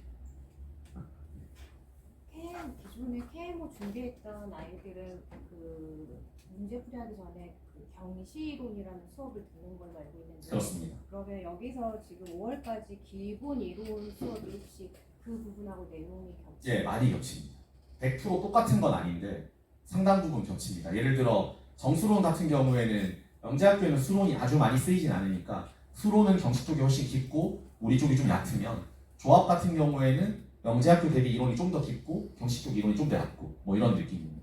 기존에 KMO 준비했던 아이들은 그 문제 풀이하기 전에 그 경시이론이라는 수업을 듣는 걸로 알고 있는데 그렇습니다. 그러면 여기서 지금 5월까지 기본 이론 수업이 혹시 그 부분하고 내용이 겹쳐요? 예, 많이 겹칩니다. 100% 똑같은 건 아닌데 상당 부분 겹칩니다. 예를 들어 정수론 같은 경우에는 영재학교에는 수론이 아주 많이 쓰이진 않으니까 수론은 경시 쪽이 훨씬 깊고 우리 쪽이 좀 얕으면 조합 같은 경우에는 영재학교 대비 이론이 좀 더 깊고 경시 쪽 이론이 좀 더 얕고 뭐 이런 느낌입니다.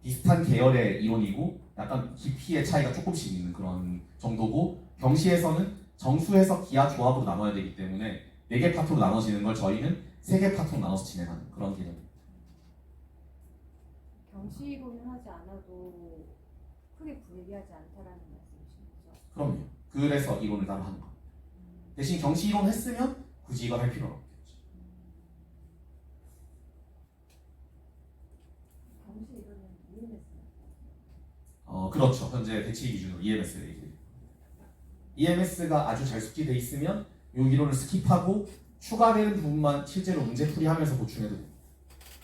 비슷한 계열의 이론이고 약간 깊이의 차이가 조금씩 있는 그런 정도고 경시에서는 정수에서 기하 조합으로 나눠야 되기 때문에 4개 파트로 나눠지는 걸 저희는 3개 파트로 나눠서 진행하는 그런 개념입니다. 경시이론을 하지 않아도 크게 불리하지 않다라는 말씀이신 거죠? 그럼요. 그래서 이론을 따로 하는 거예요. 대신 경시 이론 했으면 굳이 이걸 할 필요는 없겠죠. 경시이론은 EMS는? 그렇죠. 현재 대치 기준으로 EMS를 얘기해요. EMS가 아주 잘 숙지돼 있으면 이 이론을 스킵하고 추가되는 부분만 실제로 문제풀이하면서 보충해도 됩니다.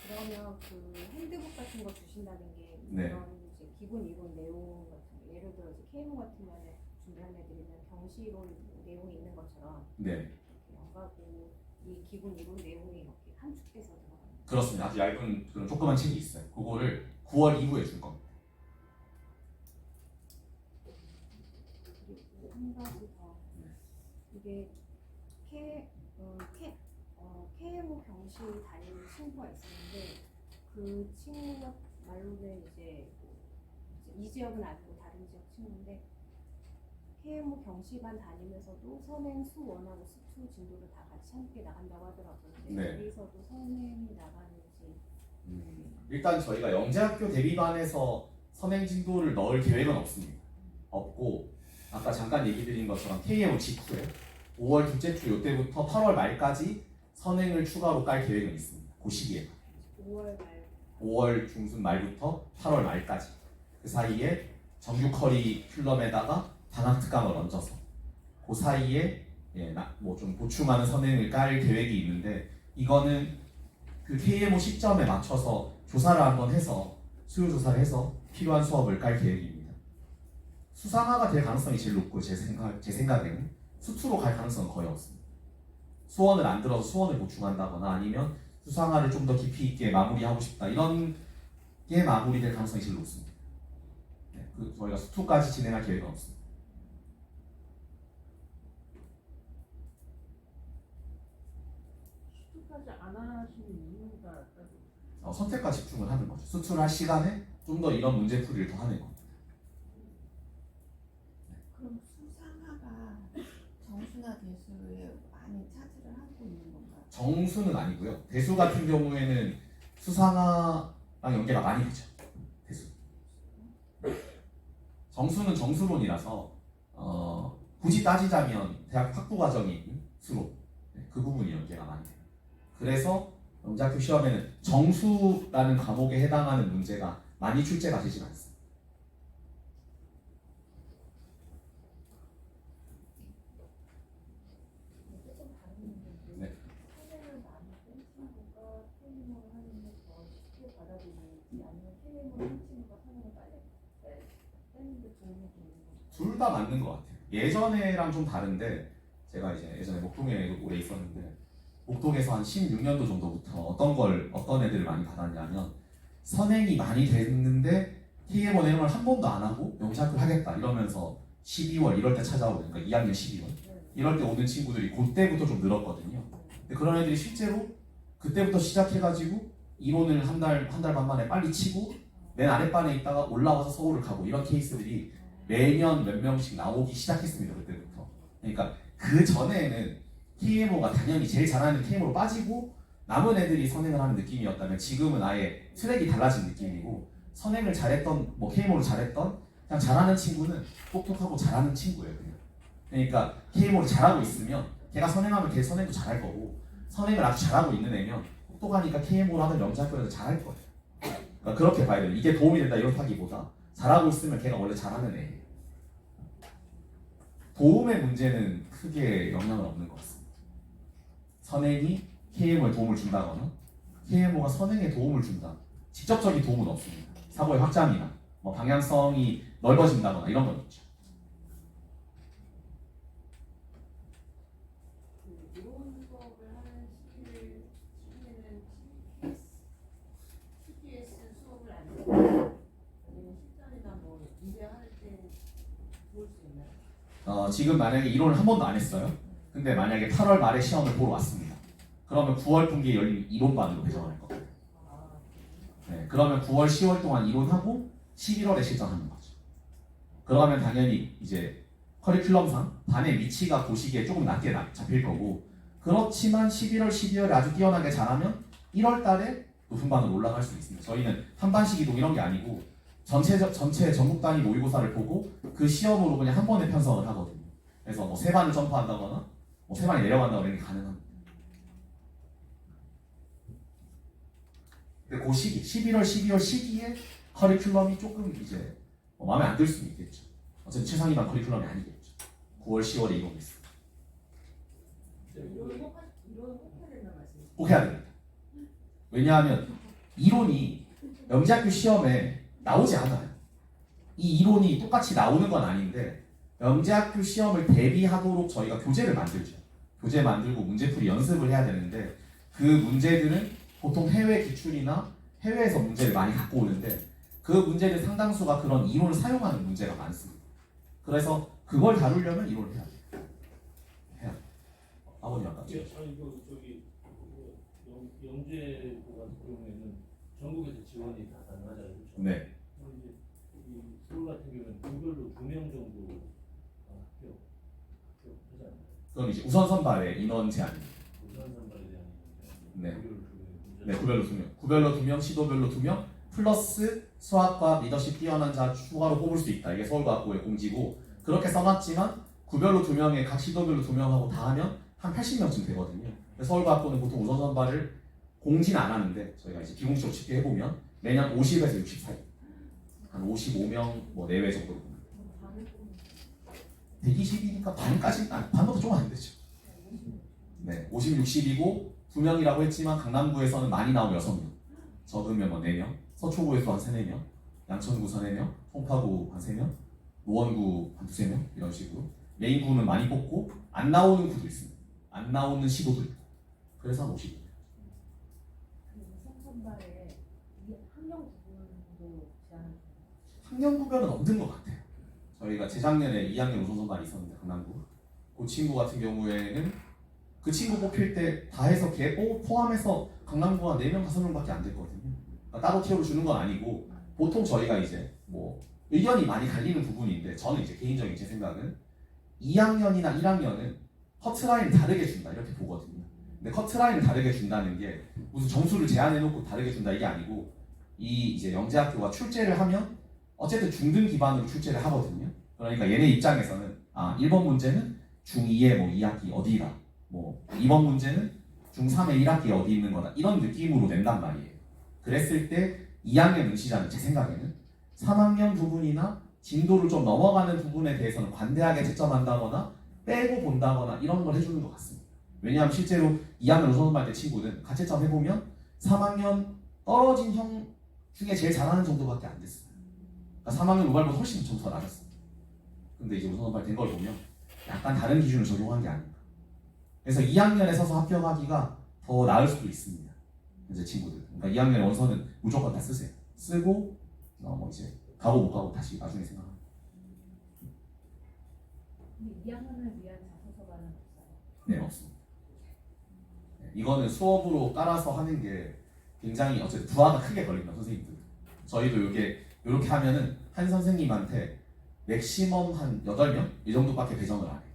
그러면 그 핸드북 같은 거 주신다는 게 네. 이런 이제 기본 이론 내용 같은 거 예를 들어 이제 KMO 같은 경우에 준비한 애들이면 경시이론 내용이 있는 것처럼 네, 이렇게 연가고 이 기본 이론 내용이 이렇게 함축돼서 들어가는 그렇습니다. 아주 얇은 그런 조그만 책이 있어요. 그거를 9월 이후에 줄 겁니다. 그리고 한 가지 더 이게 KMO 경시 다니는 친구가 있었는데 그 친구가 말로는 이제 이 지역은 아니고 다른 지역 친구인데 KMO 경시반 다니면서도 선행 수원하고 수투 진도를 다 같이 함께 나간다고 하더라고요. 근데 네. 여기서도 선행이 나가는지 일단 저희가 영재학교 대비반에서 선행 진도를 넣을 계획은 없습니다. 없고 아까 잠깐 얘기 드린 것처럼 KMO 직후에 5월 둘째 주 이때부터 8월 말까지 선행을 추가로 깔 계획은 있습니다. 그 시기에 5월 말 5월 중순 말부터 8월 말까지 그 사이에 정규 커리큘럼에다가 방학 특강을 얹어서 그 사이에 뭐 좀 보충하는 선행을 깔 계획이 있는데 이거는 그 KMO 시점에 맞춰서 조사를 한번 해서 수요 조사를 해서 필요한 수업을 깔 계획입니다. 수상화가 될 가능성이 제일 높고 제 생각에는 수투로 갈 가능성은 거의 없습니다. 수원을 안 들어서 수원을 보충한다거나 아니면 수상화를 좀 더 깊이 있게 마무리하고 싶다 이런 게 마무리될 가능성이 제일 높습니다. 네, 저희가 수투까지 진행할 계획은 없습니다. 수투까지 안 하시는 이유가 선택과 집중을 하는 거죠. 수투를 할 시간에 좀 더 이런 문제풀이를 더 하는 겁니다. 그럼 수상화가 정수나 대수에 많이 차지를 하고 있는 건가요? 정수는 아니고요. 대수 같은 경우에는 수상화랑 연계가 많이 되죠. 대수. 정수는 정수론이라서 굳이 따지자면 대학 학부 과정인 수론 그 부분이 연계가 많이 돼요. 그래서 영재학교 시험에는 정수라는 과목에 해당하는 문제가 많이 출제가 되지 않습니다. 조금 다른 문제인데 네. 선행을 많이 뺀 친구가 KMO를 하는 둘 다 맞는 것 같아요. 예전에랑 좀 다른데 제가 이제 예전에 목동에 오래 있었는데 목동에서 한 16년도 정도부터 어떤 애들을 많이 받았냐면 선행이 많이 됐는데 KM1 이런 걸 한 번도 안 하고 영작을 하겠다 이러면서 12월 이럴 때 찾아오고 그러니까 2학년 12월 이럴 때 오는 친구들이 그때부터 좀 늘었거든요. 근데 그런 애들이 실제로 그때부터 시작해가지고 이론을 한 달 반 만에 빨리 치고 맨 아랫반에 있다가 올라와서 서울을 가고 이런 케이스들이 매년 몇 명씩 나오기 시작했습니다. 그때부터. 그러니까 그 전에는 KMO가 당연히 제일 잘하는 KMO로 빠지고 남은 애들이 선행을 하는 느낌이었다면 지금은 아예 트랙이 달라진 느낌이고 선행을 잘했던 뭐 KMO를 잘했던 그냥 잘하는 친구는 똑똑하고 잘하는 친구예요. 그냥. 그러니까 KMO를 잘하고 있으면 걔가 선행하면 걔 선행도 잘할 거고 선행을 아주 잘하고 있는 애면 똑똑하니까 KMO를 하든 영재학교에서 잘할 거예요. 그러니까 그렇게 봐야 돼요. 이게 도움이 된다 이렇다기보다 잘하고 있으면 걔가 원래 잘하는 애예요. 도움의 문제는 크게 영향은 없는 것 같습니다. 선행이 KMO에 도움을 준다거나 KMO가 선행에 도움을 준다. 직접적인 도움은 없습니다. 사고의 확장이나 뭐 방향성이 넓어진다거나 이런 건 있죠. 이론 수업을 하는 시기에는 CPS 수업을 안 해요. 아니면 실전이나 뭐 미래할 때 볼 수 있나요? 지금 만약에 이론을 한 번도 안 했어요. 근데 만약에 8월 말에 시험을 보러 왔습니다. 그러면 9월 분기에 열린 이론반으로 배정할 거예요. 네, 그러면 9월, 10월 동안 이론하고 11월에 실전하는 거죠. 그러면 당연히 이제 커리큘럼상 반의 위치가 그 시기에 조금 낮게 잡힐 거고 그렇지만 11월, 12월에 아주 뛰어나게 잘하면 1월 달에 높은 반으로 올라갈 수 있습니다. 저희는 한반식 이동 이런 게 아니고 전체 전국 단위 모의고사를 보고 그 시험으로 그냥 한 번에 편성을 하거든요. 그래서 뭐 3반을 점프한다거나 뭐 3반이 내려간다거나 이런 게 가능합니다. 근데 그 시기, 11월, 12월 시기에 커리큘럼이 조금 이제 마음에 안 들 수는 있겠죠. 어쨌든 최상위반 커리큘럼이 아니겠죠. 9월, 10월에 이론이 있습니다. 이론 꼭 해야 된다 말씀이세요? 꼭 해야 됩니다. 왜냐하면 이론이 영재학교 시험에 나오지 않아요. 이 이론이 똑같이 나오는 건 아닌데 영재학교 시험을 대비하도록 저희가 교재를 만들죠. 교재 만들고 문제풀이 연습을 해야 되는데 그 문제들은 보통 해외 기출이나 해외에서 문제를 많이 갖고 오는데 그 문제들 상당수가 그런 이론을 사용하는 문제가 많습니다. 그래서 그걸 다루려면 이론을 해야 돼요. 해야 돼요. 아버님 아까 아니 저기 영재고 같은 경우에는 전국에서 지원이 다 가능하잖아요, 그렇죠? 네. 이제 이 서울 같은 경우는 구별로 2명 정도 합격하잖아요. 그럼 이제 우선 선발의 인원 제한입니다. 우선 선발에 대한 네. 구별로 2명. 네, 구별로 2명. 구별로 2명, 시도별로 2명, 플러스 수학과 리더십 뛰어난 자 추가로 뽑을 수 있다. 이게 서울과학고의 공지고 그렇게 써놨지만 구별로 2명에 각 시도별로 2명하고 다 하면 한 80명쯤 되거든요. 서울과학고는 보통 우선 선발을 공지는 안 하는데 저희가 이제 비공식으로 쉽게 해보면 매년 50에서 60 사이 한 55명 뭐 내외 정도 120이니까 반까지는 반보다 좀 안 되죠. 네, 50, 60이고 2명이라고 했지만 강남구에서는 많이 나오면 6명, 적으면 뭐 4명, 서초구에서 한 3, 4명, 양천구 3, 4명, 송파구 한 3명, 노원구 한 2, 3명 이런 식으로 메인구는 많이 뽑고 안 나오는 구도 있습니다. 안 나오는 시도도 있고 그래서 한 50. 선발에 학령 구분도 제한을 학년 구별은 없는 것 같아요. 저희가 재작년에 2학년 우선 선발이 있었는데 강남구 그 친구 같은 경우에는 그 친구 뽑힐 때 다 해서 걔 포함해서 강남구가 4명, 5명밖에 안 됐거든요. 그러니까 따로 티어를 주는 건 아니고 보통 저희가 이제 뭐 의견이 많이 갈리는 부분인데 저는 이제 개인적인 제 생각은 2학년이나 1학년은 커트라인을 다르게 준다 이렇게 보거든요. 근데 커트라인을 다르게 준다는 게 무슨 점수를 제한해놓고 다르게 준다 이게 아니고 이 이제 영재학교가 출제를 하면 어쨌든 중등 기반으로 출제를 하거든요. 그러니까 얘네 입장에서는 1번 문제는 중2의 뭐 2학기 어디다 뭐 2번 문제는 중3의 1학기 어디 있는 거다 이런 느낌으로 낸단 말이에요. 그랬을 때 2학년 응시자는 제 생각에는 3학년 부분이나 진도를 좀 넘어가는 부분에 대해서는 관대하게 채점한다거나 빼고 본다거나 이런 걸 해주는 것 같습니다. 왜냐하면 실제로 2학년 우선 선발 때 친구는 가채점 해보면 3학년 떨어진 형 중에 제일 잘하는 정도밖에 안 됐어요. 그러니까 3학년 우발보다 훨씬 점수가 낮았어요. 근데 이제 우선 선발 된 걸 보면 약간 다른 기준을 적용한 게 아닌가. 그래서 2학년에 서서 합격하기가 더 나을 수도 있습니다. 이제 친구들. 그러니까 2학년에 원서는 무조건 다 쓰세요. 쓰고 뭐 이제 가고 못 가고 다시 나중에 생각합니다. 근데 2학년을 위한 자소서가는 없어요. 네, 없습니다. 네, 이거는 수업으로 깔아서 하는 게 굉장히 어쨌든 부하가 크게 걸립니다, 선생님들. 저희도 이게 이렇게 하면은 한 선생님한테 맥시멈 한 8명 이 정도밖에 배정을 안 해요.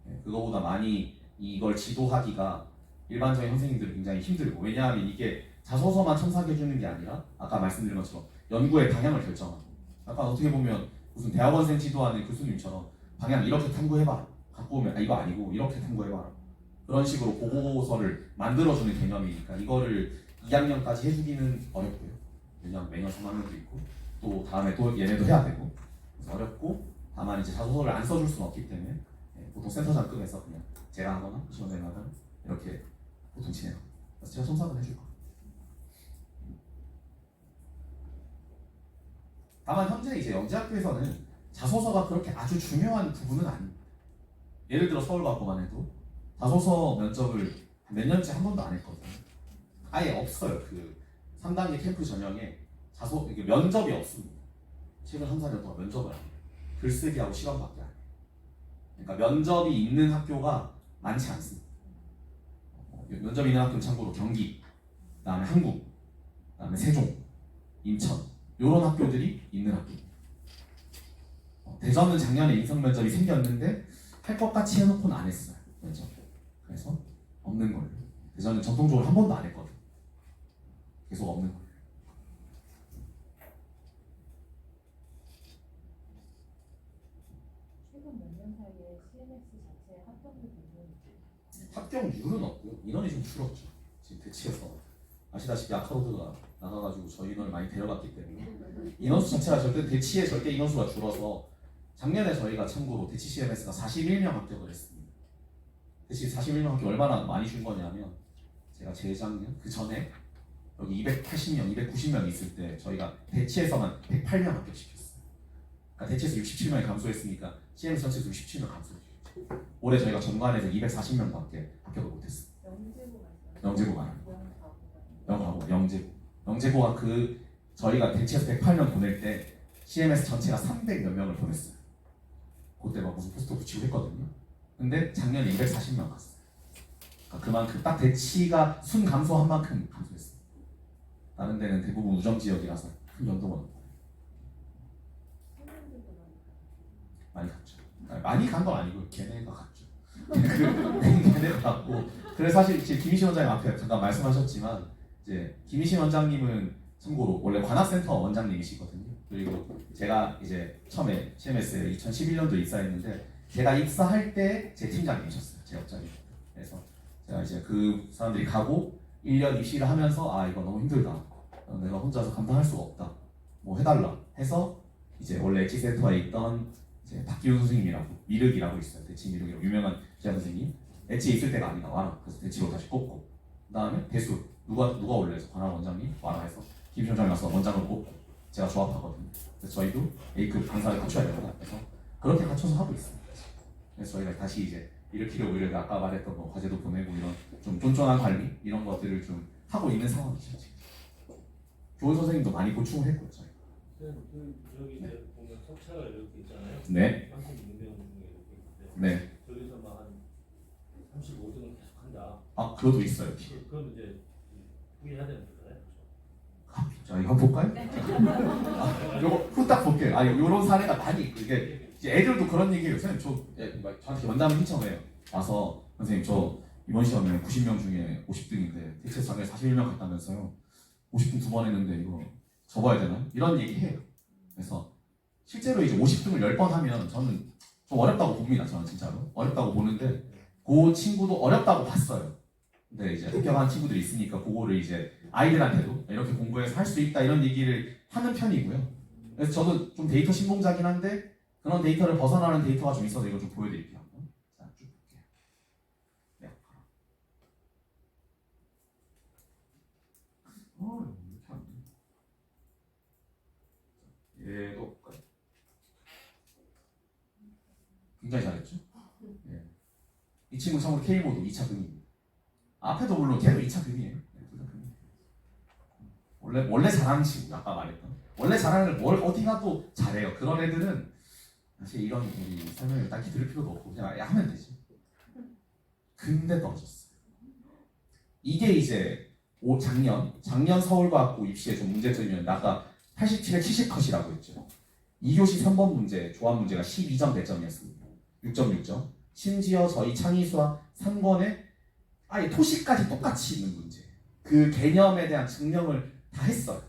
네, 그거보다 많이 이걸 지도하기가 일반적인 선생님들은 굉장히 힘들고, 왜냐하면 이게 자소서만 첨삭해 주는 게 아니라 아까 말씀드린 것처럼 연구의 방향을 결정하고, 약간 어떻게 보면 무슨 대학원생 지도하는 교수님처럼 방향 이렇게 탐구해봐라 갖고 오면 이거 아니고 이렇게 탐구해봐라, 그런 식으로 보고서를 만들어주는 개념이니까 이거를 2학년까지 해주기는 어렵고요. 왜냐하면 매년 3학년도 있고 또 다음에 또 얘네도 해야 되고, 그래서 어렵고, 다만 이제 자소서를 안 써줄 수는 없기 때문에 보통 센터장급에서 그냥 제가 하거나 지원생이 하거나 이렇게 보통 진행합니다. 그래서 제가 첨삭을 해줄 거예요. 다만 현재 이제 영재학교에서는 자소서가 그렇게 아주 중요한 부분은 아닙니다. 예를 들어 서울과학고만 해도 자소서 면접을 몇 년째 한 번도 안 했거든요. 아예 없어요. 그 3단계 캠프 전형에 이게 면접이 없습니다. 최근 3-4년 동안 면접을 안 해요. 글쓰기하고 시험밖에 안 해요. 그러니까 면접이 있는 학교가 많지 않습니다. 면접이 있는 학교는 참고로 경기, 그다음에 한국, 그다음에 세종, 인천 이런 학교들이 있는 학교입니다. 대전은 작년에 인성 면접이 생겼는데 할 것 같이 해놓고는 안 했어요. 면접. 그래서 없는 걸로. 대전은 전통적으로 한 번도 안 했거든. 계속 없는 걸로. 최근 몇 년 사이에 CMS 자체 합격률 변동이 합격률은 없고요. 인원이 좀 줄었죠. 지금 대치에서 아시다시피 아카우드가 나가가지고 저희 인원을 많이 데려갔기 때문에 인원수 자체가 절대 인원수가 줄어서, 작년에 저희가 참고로 대치 CMS가 41명 합격을 했습니다. 대치 41명 합격 얼마나 많이 준 거냐면, 제가 재작년 그 전에 여기 280명, 290명 있을 때 저희가 대치에서만 108명 합격시켰어요. 그러니까 대치에서 67명이 감소했으니까 CMS 전체에서 67명 감소했죠. 올해 저희가 전관에서 240명밖에 합격을 못했어요. 영재고가 아니고 영재고가 그 저희가 대치에서 108명 보낼 때 CMS 전체가 300몇 명을 보냈어요. 그때 막 무슨 포스터 붙이고 했거든요. 근데 작년에 240명 갔어요. 그러니까 그만큼 딱 대치가 순 감소한 만큼 감소했어요. 다른 데는 대부분 우정 지역이라서 큰 연동은 없고. 많이 갔죠. 많이 간 건 아니고 걔네가 갔죠. 걔네가 갔고, 그래서 사실 지금 김희신 원장님 앞에 잠깐 말씀하셨지만, 이제 김희신 원장님은 참고로 원래 관악센터 원장님이시거든요. 그리고 제가 이제 처음에 CMS에 2011년도에 입사했는데, 제가 입사할 때 제 팀장님이셨어요. 제 옆자리. 그래서 제가 이제 그 사람들이 가고 1년 입시를 하면서 이거 너무 힘들다. 내가 혼자서 감당할 수가 없다. 뭐 해달라 해서 이제 원래 엣지센터에 있던 이제 박기훈 선생님이라고, 미륵이라고 있어요. 대치 미륵이라고 유명한 기자 선생님. 엣지에 있을 때가 아니다. 와라. 그래서 대치로 다시 뽑고, 그 다음에 대수 누가 올래 해서 관악 원장님 와라 해서 김 원장님 와서 원장으로 뽑고, 제가 조합하거든요. 그래서 저희도 A급 강사를 갖춰야 된다. 그래서 그렇게 갖춰서 하고 있습니다. 그래서 저희가 다시 이제 일으키려고 아까 말했던 뭐 과제도 보내고 이런 좀 쫀쫀한 관리 이런 것들을 좀 하고 있는 상황이죠. 지금. 교원 선생님도 많이 보충을 했고요. 저희. 저기 이제 보면 석차가 이렇게 있잖아요. 네. 36명 중에 이렇게 있는데 네. 저기서 막 한 35등을 계속 한다. 그것도 있어요. 그럼 이제 후회해야 되는 거잖아요. 자, 이거 한번 볼까요? 요거 후딱 볼게요. 요런 사례가 많이 있고, 이게 이제 애들도 그런 얘기해요. 선생님, 저한테 원장을 신청해요. 와서, 선생님, 저 이번 시험에 90명 중에 50등인데, 대체 작년에 41명 갔다면서요. 50등 2번 했는데, 이거 접어야 되나? 이런 얘기 해요. 그래서, 실제로 이제 50등을 10번 하면, 저는 좀 어렵다고 봅니다. 저는 진짜로. 어렵다고 보는데, 그 친구도 어렵다고 봤어요. 근데 이제 합격한 친구들이 있으니까 그거를 이제 아이들한테도 이렇게 공부해서 할 수 있다 이런 얘기를 하는 편이고요. 그래서 저도 좀 데이터 신봉자긴 한데, 그런 데이터를 벗어나는 데이터가 좀 있어서 이거 좀 보여드릴게요. 자, 쭉 볼게요. 네. 이렇게 안 돼. 얘도 볼까요? 굉장히 잘했죠. 예. 이 친구 참고로 K모도 2차 금입니다. 앞에도 물론 걔도 2차 금이에요. 네, 둘다 금이에요. 원래 잘하는 친구, 아까 말했던 원래 잘하는 뭘 어디 가도 잘해요. 그런 애들은 사실 이런 우리 설명을 딱히 들을 필요도 없고 그냥 하면 되지. 근데 떨어졌어요. 이게 이제 작년 서울과학부 입시에 좀 문제점이었는데 아까 87에 70컷이라고 했죠. 2교시 3번 문제, 조합 문제가 12점 대점이었습니다. 6.6점. 심지어 저희 창의수학 3권에 아예 토식까지 똑같이 있는 문제. 그 개념에 대한 증명을 다 했어요.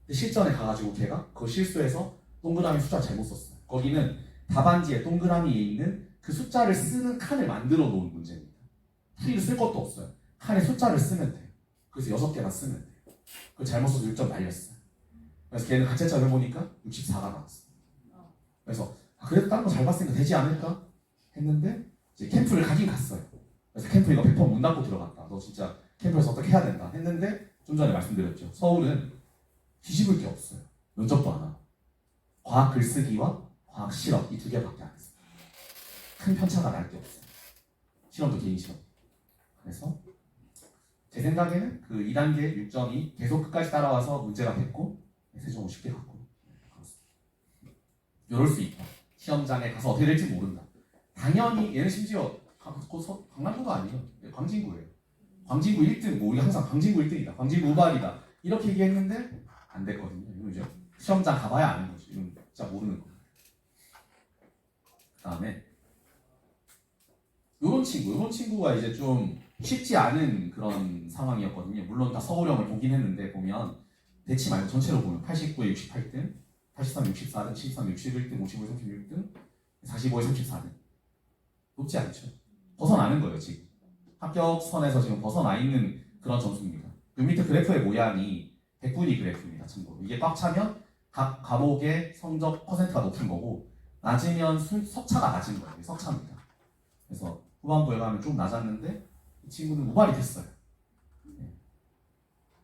근데 실전에 가가지고 걔가 그거 실수해서 동그라미 숫자 잘못 썼어요. 거기는 답안지에 동그라미에 있는 그 숫자를 쓰는 칸을 만들어 놓은 문제입니다. 풀이를 쓸 것도 없어요. 칸에 숫자를 쓰면 돼요. 그래서 6개만 쓰면 돼요. 그걸 잘못 써서 6점 날렸어요. 그래서 걔는 가채점 해보니까 64가 나왔어요. 그래서 그래도 다른 거 잘 봤으니까 되지 않을까 했는데 이제 캠프를 가긴 갔어요. 그래서 캠프 이거 100% 문 닫고 들어갔다. 너 진짜 캠프에서 어떻게 해야 된다 했는데 좀 전에 말씀드렸죠. 서울은 뒤집을 게 없어요. 면접도 안 하고 과학 글쓰기와 과학 실험 이 2개밖에 안 했어요. 큰 편차가 날 게 없어요. 실험도 개인 실험. 그래서 제 생각에는 그 2단계 6점이 계속 끝까지 따라와서 문제가 됐고 세종을 쉽게 갔고 이럴 수 있다. 시험장에 가서 어떻게 될지 모른다. 당연히 얘는 심지어 강남구도 아니에요. 광진구예요. 광진구 1등, 뭐 우리가 항상 광진구 1등이다. 광진구 우발이다. 이렇게 얘기했는데 안 됐거든요. 이거 이제 시험장 가봐야 아는 거죠. 이건 진짜 모르는 거예요. 그 다음에 요런 친구가 이제 좀 쉽지 않은 그런 상황이었거든요. 물론 다 서울형을 보긴 했는데 보면 대치 말고 전체로 보면 89에 68등, 83에 64등, 73에 61등, 55에 36등, 45에 34등. 높지 않죠. 벗어나는 거예요, 지금. 합격선에서 지금 벗어나 있는 그런 점수입니다. 그 밑에 그래프의 모양이 100분위 그래프입니다, 참고로. 이게 꽉 차면 각 과목의 성적 퍼센트가 높은 거고, 낮으면 석차가 낮은 거예요. 석차입니다. 그래서 후반부에 가면 좀 낮았는데, 이 친구는 우발이 됐어요.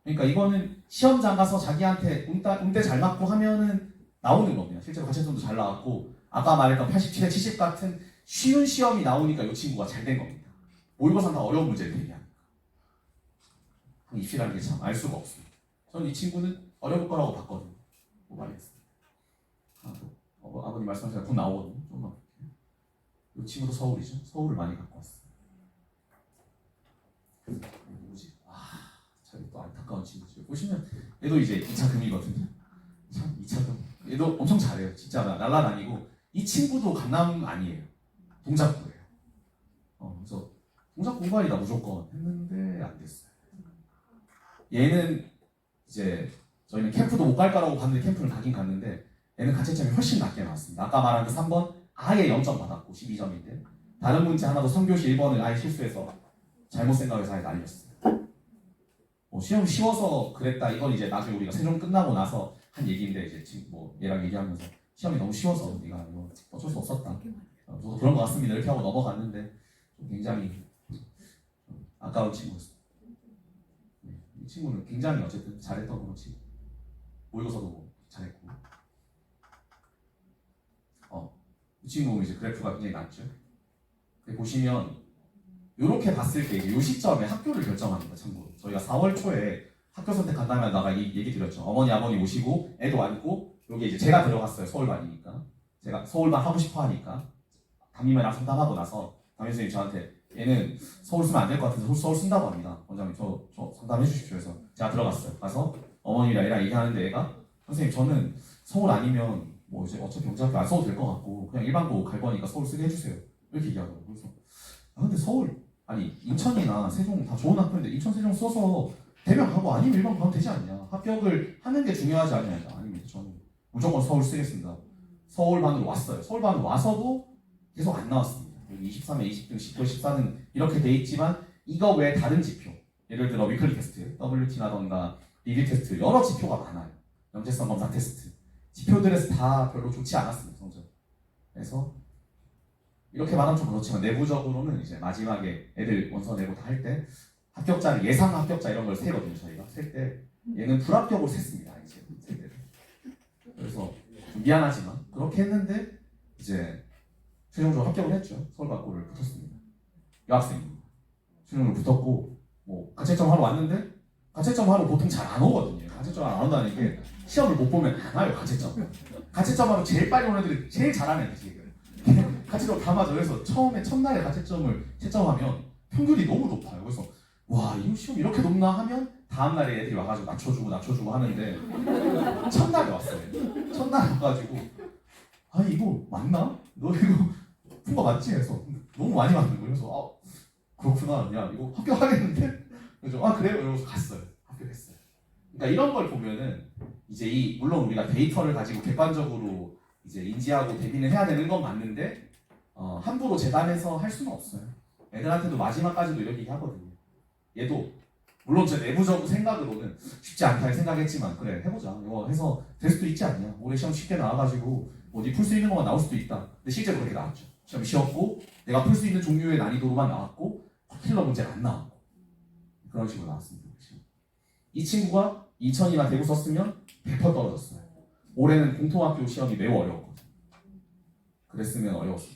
그러니까 이거는 시험장 가서 자기한테 음대 잘 맞고 하면은 나오는 겁니다. 실제로 가채점도 잘 나왔고, 아까 말했던 87에 70 같은 쉬운 시험이 나오니까 이 친구가 잘 된 겁니다. 모의고사 다 어려운 문제를 얘기하니까. 입시라는 게 참 알 수가 없습니다. 저는 이 친구는 어려울 거라고 봤거든요. 우발이었어요. 아버님 말씀하신 분 나오거든요. 좀만 볼게요. 이 친구도 서울이죠. 서울을 많이 갖고 왔어요. 누구지? 참 또 안타까운 친구죠. 보시면 얘도 이제 2차 금이거든요. 참 2차 금. 얘도 엄청 잘해요. 진짜 날라다니고 이 친구도 강남 아니에요. 동작구예요. 그래서 동작구 우발이다 무조건 했는데 안 됐어요. 얘는 이제 저희는 캠프도 못 갈 거라고 봤는데 캠프를 가긴 갔는데 얘는 가채점이 훨씬 낮게 나왔습니다. 아까 말한 그 3번 아예 0점 받았고 12점인데 다른 문제 하나도 3교시 1번을 아예 실수해서 잘못 생각해서 아예 날렸어요. 시험 쉬워서 그랬다. 이건 이제 나중에 우리가 세종 끝나고 나서 한 얘기인데 이제 지금 뭐 얘랑 얘기하면서 시험이 너무 쉬워서 우리가 이거 어쩔 수 없었다. 저도 그런 것 같습니다. 이렇게 하고 넘어갔는데 좀 굉장히 아까운 친구였어요. 이 친구는 굉장히 어쨌든 잘했던 거지. 모의고사도 잘했고. 이 친구 이제 그래프가 굉장히 낮죠. 보시면 이렇게 봤을 때 이 시점에 학교를 결정합니다. 참고로 저희가 4월 초에 학교 선택한다면 나가 이 얘기 드렸죠. 어머니 아버님 오시고 애도 앉고 여기 이제 제가 들어갔어요. 서울반이니까 제가 서울반 하고 싶어 하니까 담임이랑 상담하고 나서 담임 선생님이 저한테 얘는 서울 쓰면 안 될 것 같아서 서울 쓴다고 합니다. 원장님 저 상담해 주십시오. 해서 제가 들어갔어요. 가서 어머님이랑 애랑 얘기하는데 애가 선생님 저는 서울 아니면 뭐 이제 어차피 영재학교 안 써도 될 것 같고 그냥 일반고 갈 거니까 서울 쓰게 해주세요. 이렇게 얘기하더라고요. 그래서 근데 서울 아니 인천이나 세종 다 좋은 학교인데 인천 세종 써서 대면 가고 아니면 일반 가면 되지 않냐. 합격을 하는 게 중요하지 않냐. 아닙니다. 저는 무조건 서울 쓰겠습니다. 서울반으로 왔어요. 서울반으로 와서도 계속 안 나왔습니다. 여기 23회, 20등, 10회, 14등 이렇게 돼 있지만 이거 외에 다른 지표 예를 들어 위클리 테스트, WT라던가 리드 테스트 여러 지표가 많아요. 영재성 검사 테스트 지표들에서 다 별로 좋지 않았습니다. 성적. 그래서 이렇게 말하면 좀 그렇지만 내부적으로는 이제 마지막에 애들 원서 내고 다 할 때 합격자를 예상 합격자 이런 걸 세거든요. 저희가 셀 때 얘는 불합격으로 셌습니다. 이제 셀 때. 그래서 좀 미안하지만 그렇게 했는데 이제 최종적으로 합격을 했죠. 서울과학고를 붙었습니다. 여학생입니다. 최종적으로 붙었고 뭐 가채점 하러 왔는데 가채점 하러 보통 잘 안 오거든요. 가채점 안 온다는 게 시험을 못 보면 안 와요. 가채점 하러 제일 빨리 오는 애들이 제일 잘하는 애들 지금. 가채점 다 맞아. 그래서 처음에 첫날에 가채점을 채점하면 평균이 너무 높아요. 그래서 와 이거 시험 이렇게 높나 하면 다음날에 애들이 와가지고 낮춰주고 하는데 첫날에 왔어요. 첫날에 와가지고 아 이거 맞나? 너 이거 푼 거 맞지? 해서 너무 많이 맞는 거예요. 그래서 그렇구나. 야 이거 합격하겠는데? 그래서 그래요? 이러면서 갔어요. 합격했어요. 그러니까 이런 걸 보면은 이제 물론 우리가 데이터를 가지고 객관적으로 이제 인지하고 대비는 해야 되는 건 맞는데 함부로 재단해서 할 수는 없어요. 애들한테도 마지막까지도 이런 얘기 하거든요. 얘도 물론 제 내부적으로 생각으로는 쉽지 않다 생각했지만 그래 해보자. 이거 해서 될 수도 있지 않냐. 올해 시험 쉽게 나와가지고 어디 풀 수 있는 것만 나올 수도 있다. 근데 실제로 그렇게 나왔죠. 시험이 쉬웠고 내가 풀 수 있는 종류의 난이도로만 나왔고 킬러 문제가 안 나왔고 그런 식으로 나왔습니다. 이 친구가 인천이나 대구 썼으면 100% 떨어졌어요. 올해는 공통학교 시험이 매우 어려웠거든요. 그랬으면 어려웠어요.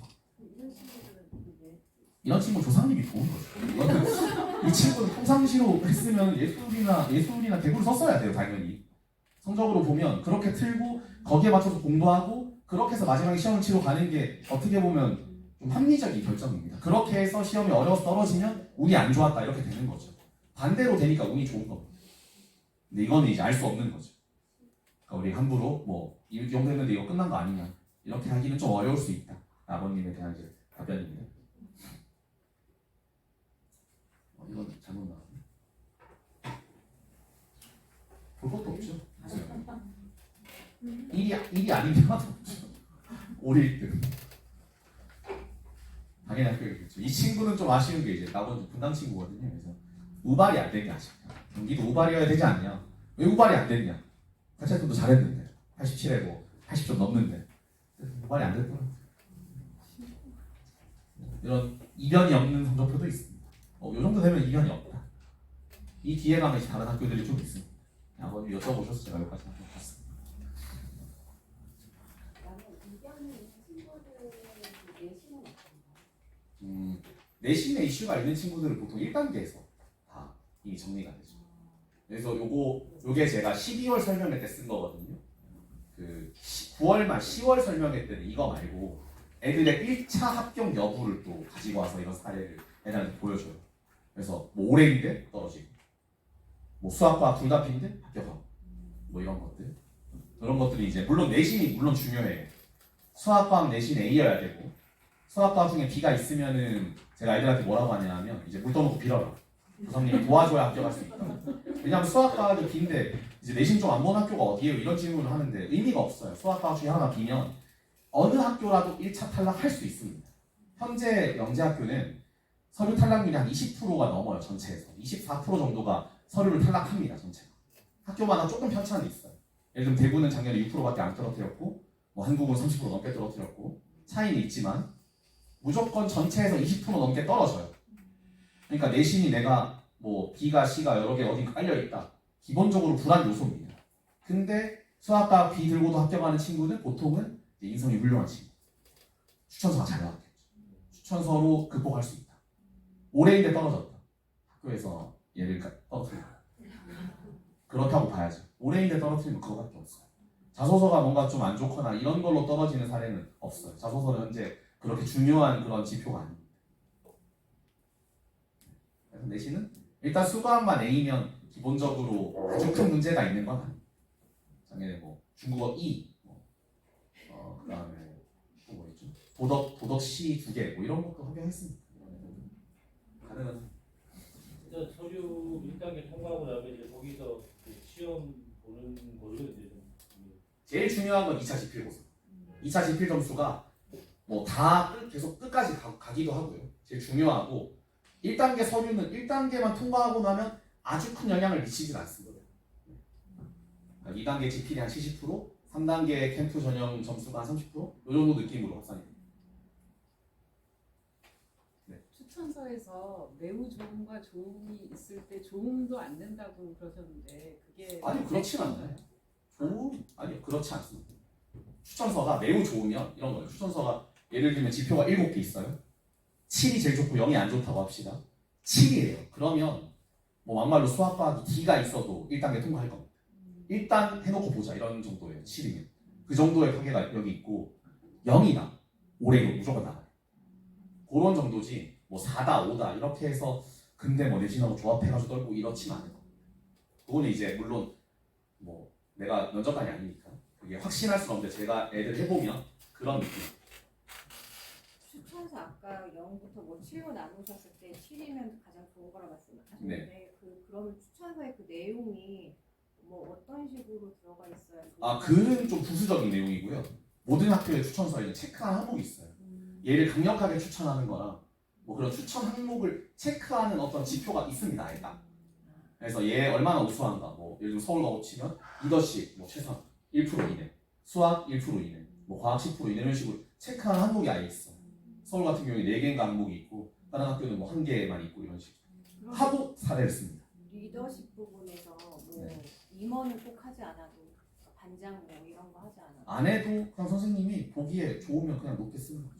이런 친구 조상님이 좋은 거죠. 이 친구는 평상시로 했으면 예술이나 대구를 썼어야 돼요. 당연히. 성적으로 보면 그렇게 틀고 거기에 맞춰서 공부하고 그렇게 해서 마지막에 시험을 치러 가는 게 어떻게 보면 좀 합리적인 결정입니다. 그렇게 해서 시험이 어려워서 떨어지면 운이 안 좋았다 이렇게 되는 거죠. 반대로 되니까 운이 좋은 겁니다. 근데 이거는 이제 알 수 없는 거죠. 그러니까 우리 함부로 뭐 이 정도 했는데 이거 끝난 거 아니냐 이렇게 하기는 좀 어려울 수 있다. 아버님에 대한 이제 답변입니다. 이건 잘못 나왔네. 볼 것도 없죠. 일이 아닌 게 하나도 없죠. 올해 1등. 당연히 합격이겠죠. 이 친구는 좀 아쉬운 게 이제 나머지 분당 친구거든요. 그래서 우발이 안 된 게 아쉽다. 경기도 우발이어야 되지 않냐? 왜 우발이 안 됐냐? 가채점도 잘했는데 87에 뭐 80점 넘는데 우발이 안 됐더라고요. 이런 이변이 없는 성적표도 있습니다. 요 정도 되면 이변이 없다. 이 뒤에 가면 다른 학교들이 좀 있습니다. 아버님 여쭤보셔서 제가 여기까지 봤습니다. 내신의 이슈가 있는 친구들은 보통 1단계에서 다 이미 정리가 되죠. 그래서 요게 제가 12월 설명회 때 쓴 거거든요. 그 9월 말 10월 설명회 때는 이거 말고 애들의 1차 합격 여부를 또 가지고 와서 이런 사례를 애들한테 보여줘요. 그래서 뭐 올해인데 떨어지고 뭐 수학과학 둘 다 B인데 합격하고 뭐 이런 것들 그런 것들이 이제 물론 내신이 물론 중요해요. 수학과학 내신 A여야 되고 수학과학 중에 B가 있으면은 제가 애들한테 뭐라고 하냐면 이제 물 떠놓고 빌어라. 교사님이 도와줘야 합격할 수 있다. 왜냐하면 수학과학이 B인데 이제 내신 좀 안 본 학교가 어디예요? 이런 질문을 하는데 의미가 없어요. 수학과학 중에 하나 B면 어느 학교라도 1차 탈락할 수 있습니다. 현재 영재학교는 서류 탈락률이 한 20%가 넘어요. 전체에서 24% 정도가 서류를 탈락합니다. 전체가. 학교마다 조금 편차는 있어요. 예를 들면 대구는 작년에 6%밖에 안 떨어뜨렸고 뭐 한국은 30% 넘게 떨어뜨렸고 차이는 있지만 무조건 전체에서 20% 넘게 떨어져요. 그러니까 내신이 내가 뭐 B가 C가 여러 개 어디 깔려있다. 기본적으로 불안 요소입니다. 근데 수학과 B 들고도 합격하는 친구는 보통은 인성이 훌륭한 친구. 추천서가 잘 나왔겠죠. 추천서로 극복할 수 있다. 올해인데 떨어졌다. 학교에서 얘를 떨어뜨린다. 그렇다고 봐야죠. 올해인데 떨어뜨리면 그거밖에 없어요. 자소서가 뭔가 좀 안 좋거나 이런 걸로 떨어지는 사례는 없어요. 자소서는 현재 그렇게 중요한 그런 지표가 아닙니다. 그래서 내신은 일단 수과학만 A면 기본적으로 아주 큰 문제가 있는 건 아닙니다. 작년에 뭐 중국어 E, 그다음에 또 뭐였죠? 도덕 C 2개 뭐 이런 것도 합격했습니다. 가능한. 일단 서류 1단계 통과하고 나면 이제 거기서 그 시험 보는 걸로 이제 제일 중요한 건 2차 지필 고사. 2차 지필 점수가 뭐 다 계속 끝까지 가기도 하고요. 제일 중요하고 1단계 서류는 1단계만 통과하고 나면 아주 큰 영향을 미치진 않습니다. 2단계 지필이 한 70%, 3단계 캠프 전형 점수가 한 30%? 이 정도 느낌으로 확산이 됩니다. 네. 추천서에서 매우 좋음과 좋음이 있을 때 좋음도 안 된다고 그러셨는데 그게 아니요, 그렇진 않나요? 아니요, 그렇지 않습니다. 추천서가 매우 좋으면 이런 거예요. 추천서가 예를 들면 지표가 7개 있어요. 7이 제일 좋고 0이 안 좋다고 합시다. 7이에요. 그러면 뭐 막말로 수학 과학이 D가 있어도 1단계 통과할 겁니다. 일단 해놓고 보자 이런 정도예요. 7이면. 그 정도의 관계가 여기 있고 0이다. 올해도 무조건 나가요. 그런 정도지 뭐 4다 5다 이렇게 해서 근데 뭐 내신하고 조합해가지고 떨고 이렇지는 않을 겁니다. 그거는 이제 물론 뭐 내가 면접관이 아니니까 그게 확신할 수는 없는데 제가 애들 해보면 그런 느낌. 추천서 아까 0부터 뭐 7로 나누셨을 때 7이면 가장 좋은 거라 말씀하셨는데 그러면 추천서의 그 내용이 뭐 어떤 식으로 들어가 있어요? 글은 좀 부수적인 내용이고요. 모든 학교의 추천서에는 체크한 항목이 있어요. 얘를 강력하게 추천하는 거랑 뭐 그런 추천 항목을 체크하는 어떤 지표가 있습니다. 아예 딱. 그래서 얘 얼마나 우수한가. 뭐 예를 들면 서울 가고 치면 리더십 뭐 최선 1% 이내, 수학 1% 이내, 뭐 과학 10% 이내 이런 식으로 체크하는 항목이 아예 있어요. 서울 같은 경우에 4개인가 항목이 있고 다른 학교는 뭐 1개만 있고 이런 식으로 하고 사례를 씁니다. 리더십 부분에서 뭐 네. 임원은 꼭 하지 않아도 반장 뭐 이런 거 하지 않아도 안 해도 그냥 선생님이 보기에 좋으면 그냥 높게 쓰는 거죠.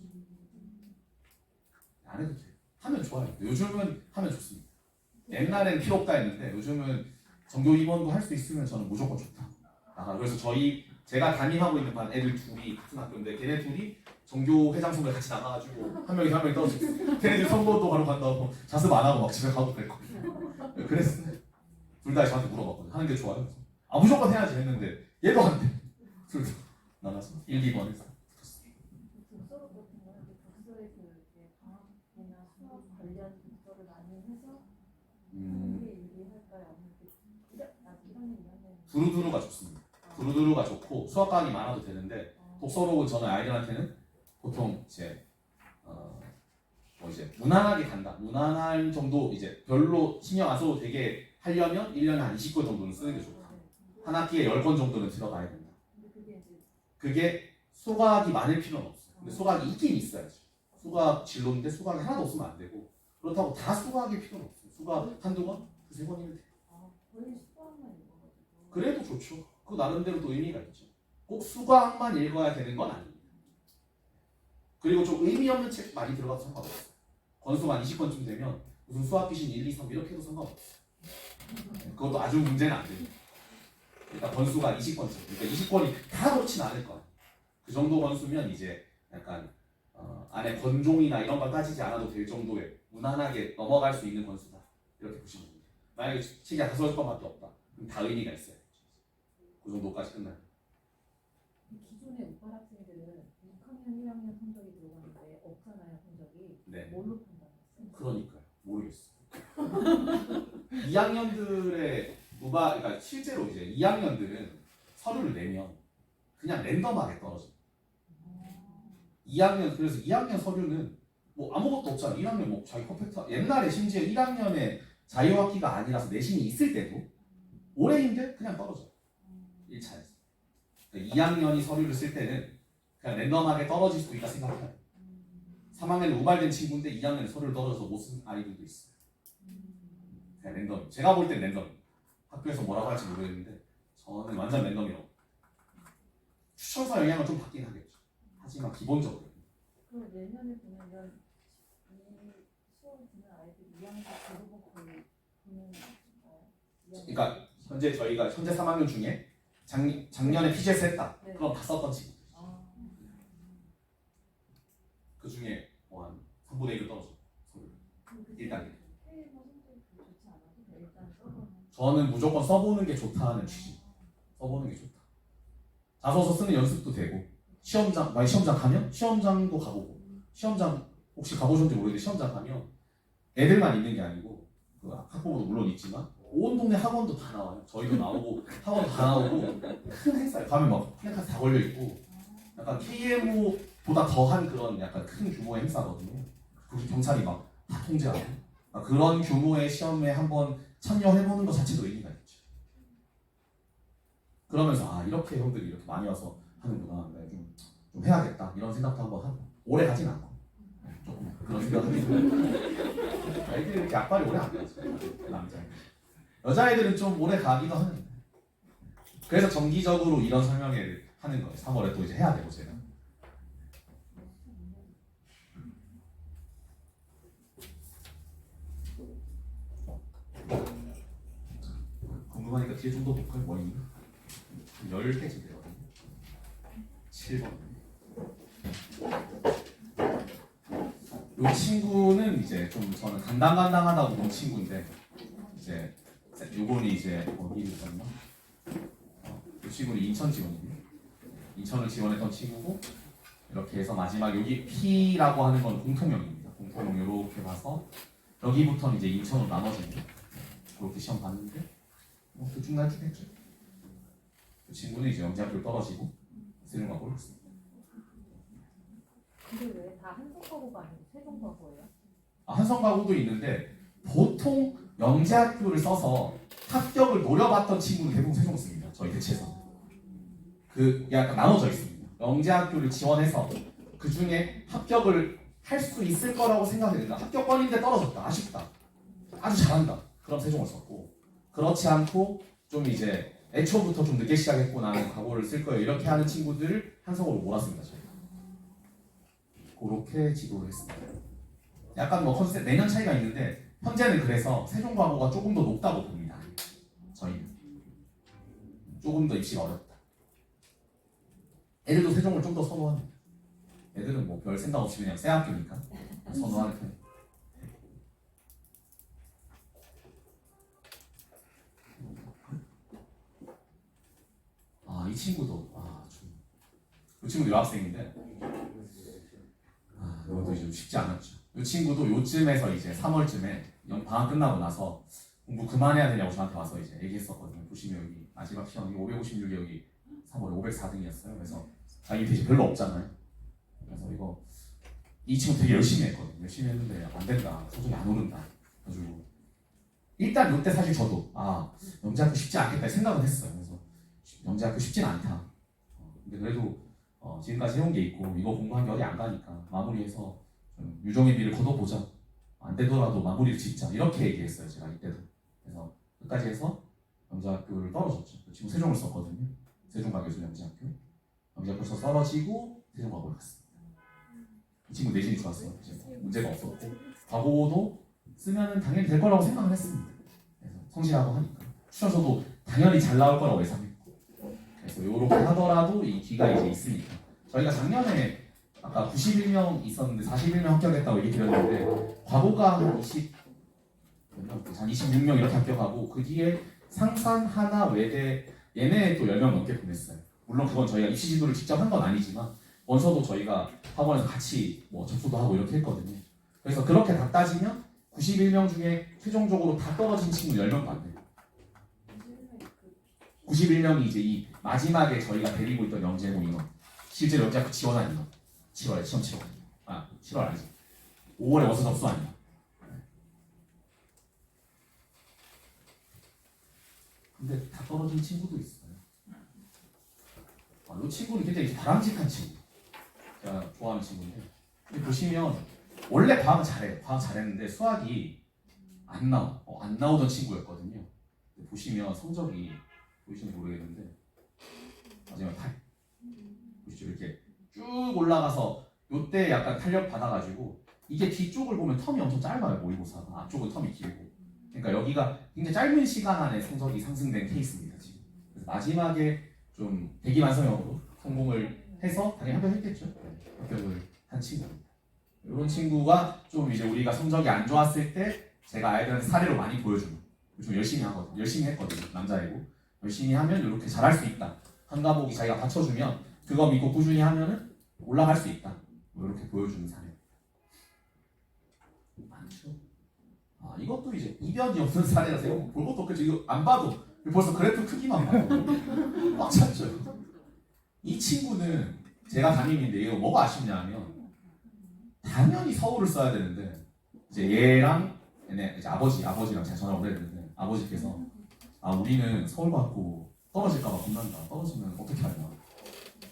안 해도 돼요. 하면 좋아요. 요즘은 하면 좋습니다. 옛날엔 필요 없다 했는데 요즘은 전교 임원도 할 수 있으면 저는 무조건 좋다. 그래서 제가 담임하고 있는 반 애들 둘이 같은 학교인데 걔네 둘이 전교 회장 선거에 같이 나가가지고 한 명이 떨어졌어. 걔네들 선거도 바로 간다고 자습 안 하고 막 집에 가고 그랬거든요. 그랬어요. 둘 다 저한테 물어봤거든요. 하는 게 좋아요? 무조건 해야지 했는데 얘도 안 돼. 둘 다 나가서 1, 2번 해서 독서로 같은 거는 독서에서 이제 과학이나 수학 관련 독서를 많이 해서 하는 게 유리할까요? 아니면 1학년, 2학년 두루두루가 좋습니다. 두루두루가 좋고 수학과학이 많아도 되는데 독서록은 저는 아이들한테는 보통 이제 뭐 이제 무난하게 간다. 무난한 정도 이제 별로 신경 안 써도 되게 하려면 1년에 한 20권 정도는 쓰는 게 좋다. 한 학기에 10권 정도는 들어가야 된다. 그게 수학이 많을 필요는 없어요. 근데 수학이 있긴 있어야죠. 수학 진로인데 수학이 하나도 없으면 안 되고 그렇다고 다 수학일 필요는 없어요. 수학 한두 권? 두세 권이면 돼요. 거의 수학만 읽어가지고 그래도 좋죠. 그 나름대로 또 의미가 있죠. 꼭 수학만 읽어야 되는 건 아닙니다. 그리고 좀 의미 없는 책 많이 들어가도 상관없어요. 권수가 한 20권쯤 되면 무슨 수학 귀신 1, 2, 3 이렇게 해도 상관없어요. 그것도 아주 문제는 안 됩니다. 그러니까 권수가 20권쯤, 그러니까 20권이 다 그렇진 않을 거예요. 그 정도 권수면 이제 약간 안에 권종이나 이런 걸 따지지 않아도 될 정도의 무난하게 넘어갈 수 있는 권수다. 이렇게 보시면 됩니다. 만약에 책이 5권밖에 없다. 그럼 다 의미가 있어요. 그 정도까지 끝나요. 기존의 우파 학생들은 6학년, 1학년 성적이 들어가는데 없잖아요, 성적이. 네. 뭘로 판단했어요? 그러니까요. 모르겠어요. 2학년들의 그러니까 실제로 이제 2학년들은 서류를 내면 그냥 랜덤하게 떨어져요. 2학년 그래서 2학년 서류는 뭐 아무것도 없잖아. 1학년 뭐 자기 퍼펙트 옛날에 심지어 1학년에 자유학기가 아니라서 내신이 있을 때도 올해인데 그냥 떨어져요. 1차에서. 그러니까 2학년이 서류를 쓸 때는 그냥 랜덤하게 떨어질 수도 있다 생각해요. 3학년에 우발된 친구인데 2학년에 서류를 떨어져서 못 쓴 아이들도 있어요. 그냥 랜덤. 제가 볼 땐 랜덤. 학교에서 뭐라고 할지 모르겠는데 저는 완전 랜덤이라고. 추천서 영향은 좀 받긴 하겠죠. 하지만 기본적으로. 그럼 내년에 보면 이 수험 듣는 아이들 2학년 대부분 거의 보는 건가요? 그러니까 현재 저희가 현재 3학년 중에 작년에 PGS 했다. 네. 그럼 다 썼던 친구. 아, 그 중에 뭐 한 3분의 1을 떨어져. 서류. 그럼 그 1단계. 해외 뭐 성적이 좋지 않아도 일단 써보는. 저는 무조건 써보는 게 좋다는 취지. 써보는 게 좋다. 자소서 쓰는 연습도 되고 시험장 가면 시험장도 가보고 시험장 혹시 가보셨는지 모르겠는데 시험장 가면 애들만 있는 게 아니고 그 학부모도 물론 있지만 온 동네 학원도 다 나와요. 저희도 나오고 학원도 다 나오고 큰 행사에 가면 막 플래카드 다 걸려 있고 약간 KMO보다 더한 그런 약간 큰 규모의 행사거든요. 그리고 경찰이 막 다 통제하고 그런 규모의 시험에 한번 참여해보는 것 자체도 의미가 있죠. 그러면서 이렇게 형들이 이렇게 많이 와서 하는구나. 좀 해야겠다 이런 생각도 한번 하고 오래 가진 않고 조금 그런 생각을 해요. 애들이 이렇게 약발이 오래 안 가죠. 남자 여자애들은 좀 오래 가기도 하는데 그래서 정기적으로 이런 설명회를 하는 거예요. 3월에 또 이제 해야 되고 제가 개 정도 볼까요? 원인가? 10개쯤 되거든요. 7번. 이 친구는 이제 좀 저는 간당간당하다고 본 친구인데 이제 요거는 이제 어디를 썼나? 이 친구는 인천 지원이에요. 인천을 지원했던 친구고 이렇게 해서 마지막 여기 P라고 하는 건 공통명입니다. 공통명 이렇게 봐서 여기부터는 이제 인천으로 나눠집니다. 그렇게 시험 봤는데 대충날쭉했죠. 그 친구는 이제 영재학교를 떨어지고 세종과고를 했습니다. 근데 왜 다 한성과고가 아니고 세종과고예요? 한성과고도 있는데 보통 영재학교를 써서 합격을 노려봤던 친구는 대부분 세종을 씁니다. 저희 대체에서 그 약간 나눠져 있습니다. 영재학교를 지원해서 그 중에 합격을 할 수 있을 거라고 생각했는데 합격권인데 떨어졌다. 아쉽다. 아주 잘한다. 그럼 세종을 썼고 그렇지 않고 좀 이제 애초부터 좀 늦게 시작했고 나는 과고를 쓸 거예요. 이렇게 하는 친구들을 한성으로 몰았습니다. 저희가. 그렇게 지도를 했습니다. 약간 뭐 컨셉 내년 차이가 있는데 현재는 그래서 세종과고가 조금 더 높다고 봅니다. 저희는 조금 더 입시가 어렵다. 애들도 세종을 좀 더 선호합니다. 애들은 뭐 별 생각 없이 그냥 새 학교니까 선호하는 편. 이 친구도 이 친구도 여학생인데 이것도 좀 쉽지 않았죠. 이 친구도 요쯤에서 이제 3월쯤에 방학 끝나고 나서 공부 그만해야 되냐고 저한테 와서 이제 얘기했었거든요. 보시면 여기 마지막 시험이 556에 여기 3월에 504등이었어요. 그래서 자기 대시 별로 없잖아요. 그래서 이 친구 되게 열심히 했거든요. 열심히 했는데 안 된다. 성적이 안 오른다. 그래가지고 일단 이때 사실 저도 영재학교 쉽지 않겠다 생각은 했어요. 그래서 영재학교 쉽진 않다. 근데 그래도 지금까지 해온 게 있고 이거 공부한 게 어디 안 가니까 마무리해서 좀 유종의 미를 거둬보자. 안 되더라도 마무리를 짓자. 이렇게 얘기했어요. 제가 이때도. 그래서 끝까지 해서 영재학교를 떨어졌죠. 그 친구 세종을 썼거든요. 세종과교수 영재학교. 영재학교에서 떨어지고 세종과고를 갔습니다. 이 친구 내신이 좋았어요. 문제가 없었고 과고도 쓰면 당연히 될 거라고 생각을 했습니다. 그래서 성실하고 하니까 추천서도 당연히 잘 나올 거라고 예상했고 그래서 이렇게 하더라도 이 기가 이제 있으니까 저희가 작년에 아까 91명 있었는데 41명 합격했다고 얘기 드렸는데 과고가 한 26명 이렇게 합격하고 그 뒤에 상산, 하나, 외대 얘네 또 10명 넘게 보냈어요. 물론 그건 저희가 입시 지도를 직접 한 건 아니지만 원서도 저희가 학원에서 같이 뭐 접수도 하고 이렇게 했거든요. 그래서 그렇게 다 따지면 91명 중에 최종적으로 다 떨어진 친구 10명도 안 돼요. 91명이 이제 이 마지막에 저희가 데리고 있던 영재고 인원 실제로 영재학교 지원한 인원 7월에 시험 치러 7월 아니지 5월에 원서 접수한 인원 근데 다 떨어진 친구도 있어요. 이 친구는 굉장히 바람직한 친구 제가 좋아하는 친구인데 근데 보시면 원래 과학은 잘해요. 과학 잘했는데 수학이 안 나오던 친구였거든요. 근데 보시면 성적이 보이시는지 모르겠는데 마지막 8 보시죠. 이렇게 쭉 올라가서 요때 약간 탄력 받아가지고 이게 뒤쪽을 보면 텀이 엄청 짧아요. 모의고사가 앞쪽은 텀이 길고 그러니까 여기가 굉장히 짧은 시간 안에 성적이 상승된 케이스입니다. 지금 그래서 마지막에 좀 대기만성형으로 성공을 해서 당연히 합격했겠죠. 합격을 한 친구입니다. 이런 친구가 좀 이제 우리가 성적이 안 좋았을 때 제가 아이들한테 사례로 많이 보여주는 좀 열심히 하거든요. 열심히 했거든요. 남자이고 열심히 하면 이렇게 잘할 수 있다. 한 과목이 자기가 받쳐주면 그거 믿고 꾸준히 하면은 올라갈 수 있다. 이렇게 보여주는 사례. 많죠. 이것도 이제 이변이 없는 사례라서 이거 볼 것도 없겠죠. 이거 안 봐도 벌써 그래프 크기만 봐도 꽉 찼죠. 이 친구는 제가 담임인데 이거 뭐가 아쉽냐면 당연히 서울을 써야 되는데 이제 얘랑 얘네 이제 아버지랑 제가 전화를 했는데 아버지께서 우리는 서울 받고 떨어질까봐 겁난다. 떨어지면 어떻게 하냐.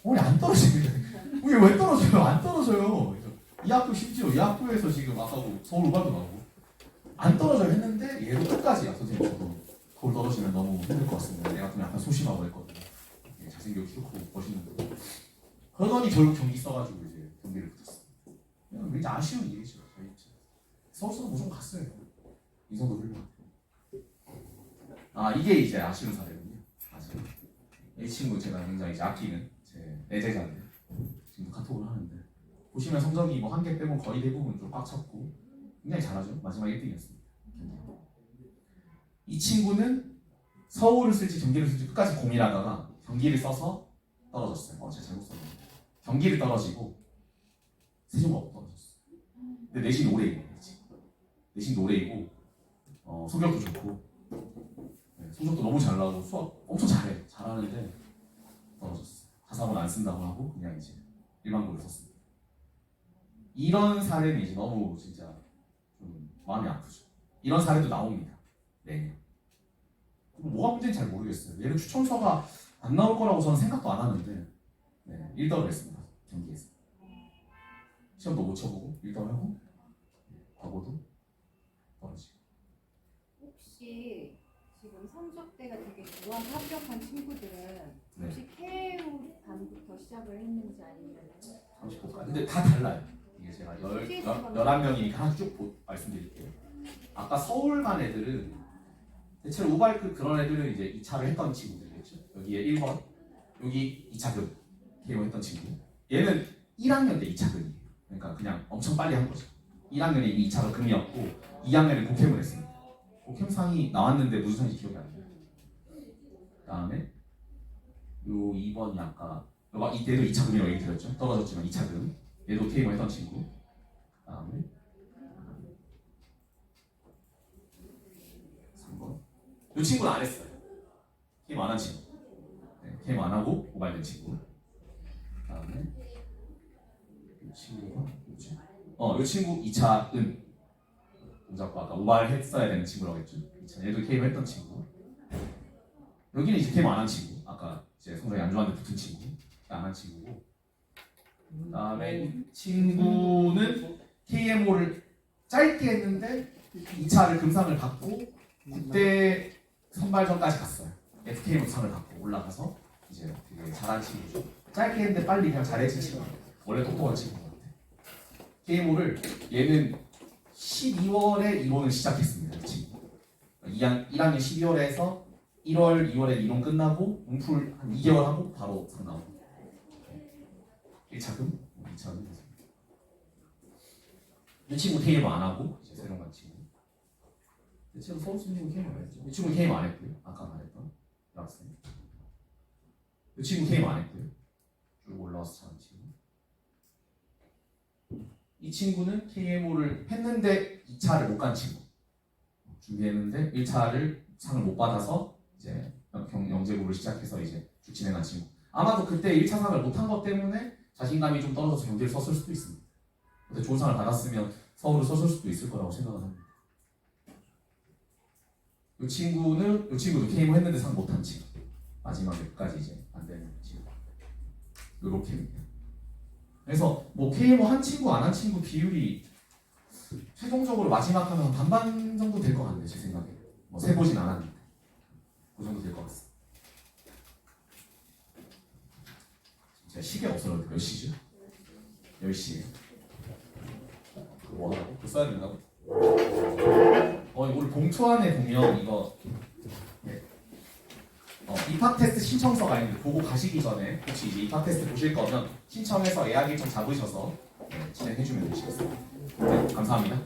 우리 안 떨어지는데 우리 왜 떨어져요? 안 떨어져요. 이 학교 심지어 이 학교에서 지금 아까도 서울 우발도 나오고 안 떨어져요 했는데 얘도 끝까지야. 선생님 저도 서울 떨어지면 너무 힘들 것 같습니다. 내가 좀 약간 소심하고 했거든요. 잘생기고 키 크고 멋있는데 그러더니 결국 경기 써가지고 이제 경기를 붙었어요. 굉장히 아쉬운 일이죠. 저희 입장에서. 서울서도 무조건 갔어요. 이 정도 훌륭한. 이게 이제 아쉬운 사례예요. 이 친구 제가 굉장히 이제 아끼는 제 애제자인데 지금 카톡을 하는데 보시면 성적이 뭐 한 개 빼고 거의 대부분 좀 꽉 찼고 굉장히 잘하죠. 마지막 1등이었습니다. 이 친구는 서울을 쓸지 경기를 쓸지 끝까지 고민하다가 경기를 써서 떨어졌어요. 제가 잘못 썼네요. 경기를 떨어지고 세종과고 떨어졌어요. 근데 내신 오래이고 내신도 오래이고 성격도 좋고 성적도 너무 잘 나오고 수학 엄청 잘하는데 떨어졌어요. 자사고는 안 쓴다고 하고 그냥 이제 일반고를 썼습니다. 이런 사례는 이제 너무 진짜 좀 마음이 아프죠. 이런 사례도 나옵니다. 내년. 뭐가 문제인지 잘 모르겠어요. 얘는 추천서가 안 나올 거라고 저는 생각도 안 하는데 1등을 했습니다. 경기에서. 시험도 못 쳐보고 1등을 하고 과거도 떨어지고. 혹시 지금 성적대가 되게 우한 합격한 친구들은 혹시 KMO 반부터 시작을 했는지 아니면 35까지. 근데 다 달라요. 이게 제가 11명이니까 하나 쭉 말씀드릴게요. 아까 서울 간 애들은 대체로 우발급 그런 애들은 이제 2차를 했던 친구들이겠죠. 여기에 1번, 여기 2차급 KO 했던 친구. 얘는 1학년 때 2차급이에요. 그러니까 그냥 엄청 빨리 한 거죠. 1학년에 이미 2차급 금이었고 2학년에 국회를 했습니다. 국회상이 나왔는데 무슨 상인지 기억이 안 나요. 그 다음에 요 2번이 아까 이때도 2차급이라고 얘기 드렸죠. 떨어졌지만 2차급. 얘도 KO 했던 친구. 그 다음에 3번. 이 친구는 안 했어요. 게임 안 한 친구. 게임 안 하고 고발된 친구. 그다음에 이 친구가 뭐지? 이 친구 2차은 동작과 아까 오발했어야 되는 친구라고 했죠. 2차 얘도 게임 했던 친구. 여기는 이제 게임 안 한 친구. 아까 이제 성적이 안 좋았는데 붙은 친구. 안 한 친구고. 그다음에 이 친구는 KMO를 짧게 했는데 2차를 금상을 받고 국대 선발전까지 갔어요. FKM 상을 받고 올라가서 이제 되게 잘한 친구죠. 짧게 했는데 빨리 그냥 잘해진 친구. 원래 똑똑한 친구 같아. KMO를 얘는 12월에 이론을 시작했습니다. 이 친구. 1학년 12월에서 1월, 2월에 이론 끝나고 문풀 한 2개월 하고 바로 상 나오고 1차금, 2차금 이 친구 KM 안 하고 이제 새로 간 친구. 이 친구 서울 친구 KM 안 했죠. 이 친구 KM 안 했고요. 아까 말했던 학생. 이 친구 KM 안 했고요. 쭉 올라와서 잘한 친구. 이 친구는 KMO를 했는데 2차를 못 간 친구. 준비했는데 1차를 상을 못 받아서 이제 영재고를 시작해서 이제 쭉 진행한 친구. 아마도 그때 1차 상을 못 한 것 때문에 자신감이 좀 떨어져서 경기를 썼을 수도 있습니다. 근데 좋은 상을 받았으면 서울을 썼을 수도 있을 거라고 생각을 합니다. 이 친구도 KMO 했는데 상 못한 친구. 마지막에 끝까지 이제 안 되는 친구. 요렇게입니다. 그래서 뭐 KMO 한 친구 안 한 친구 비율이 최종적으로 마지막 하면 반반 정도 될 것 같네요. 제 생각에. 뭐 세보진 않았는데 그 정도 될 것 같습니다. 제가 시계 없어요. 몇 시죠? 10시에. 뭐 하라고? 그거 써야 된다고? 오늘 봉투 안에 보면 이거 입학 테스트 신청서가 있는데 보고 가시기 전에 혹시 이제 입학 테스트 보실 거면 신청해서 예약 일정 잡으셔서 진행해주면 되시겠어요. 네, 감사합니다.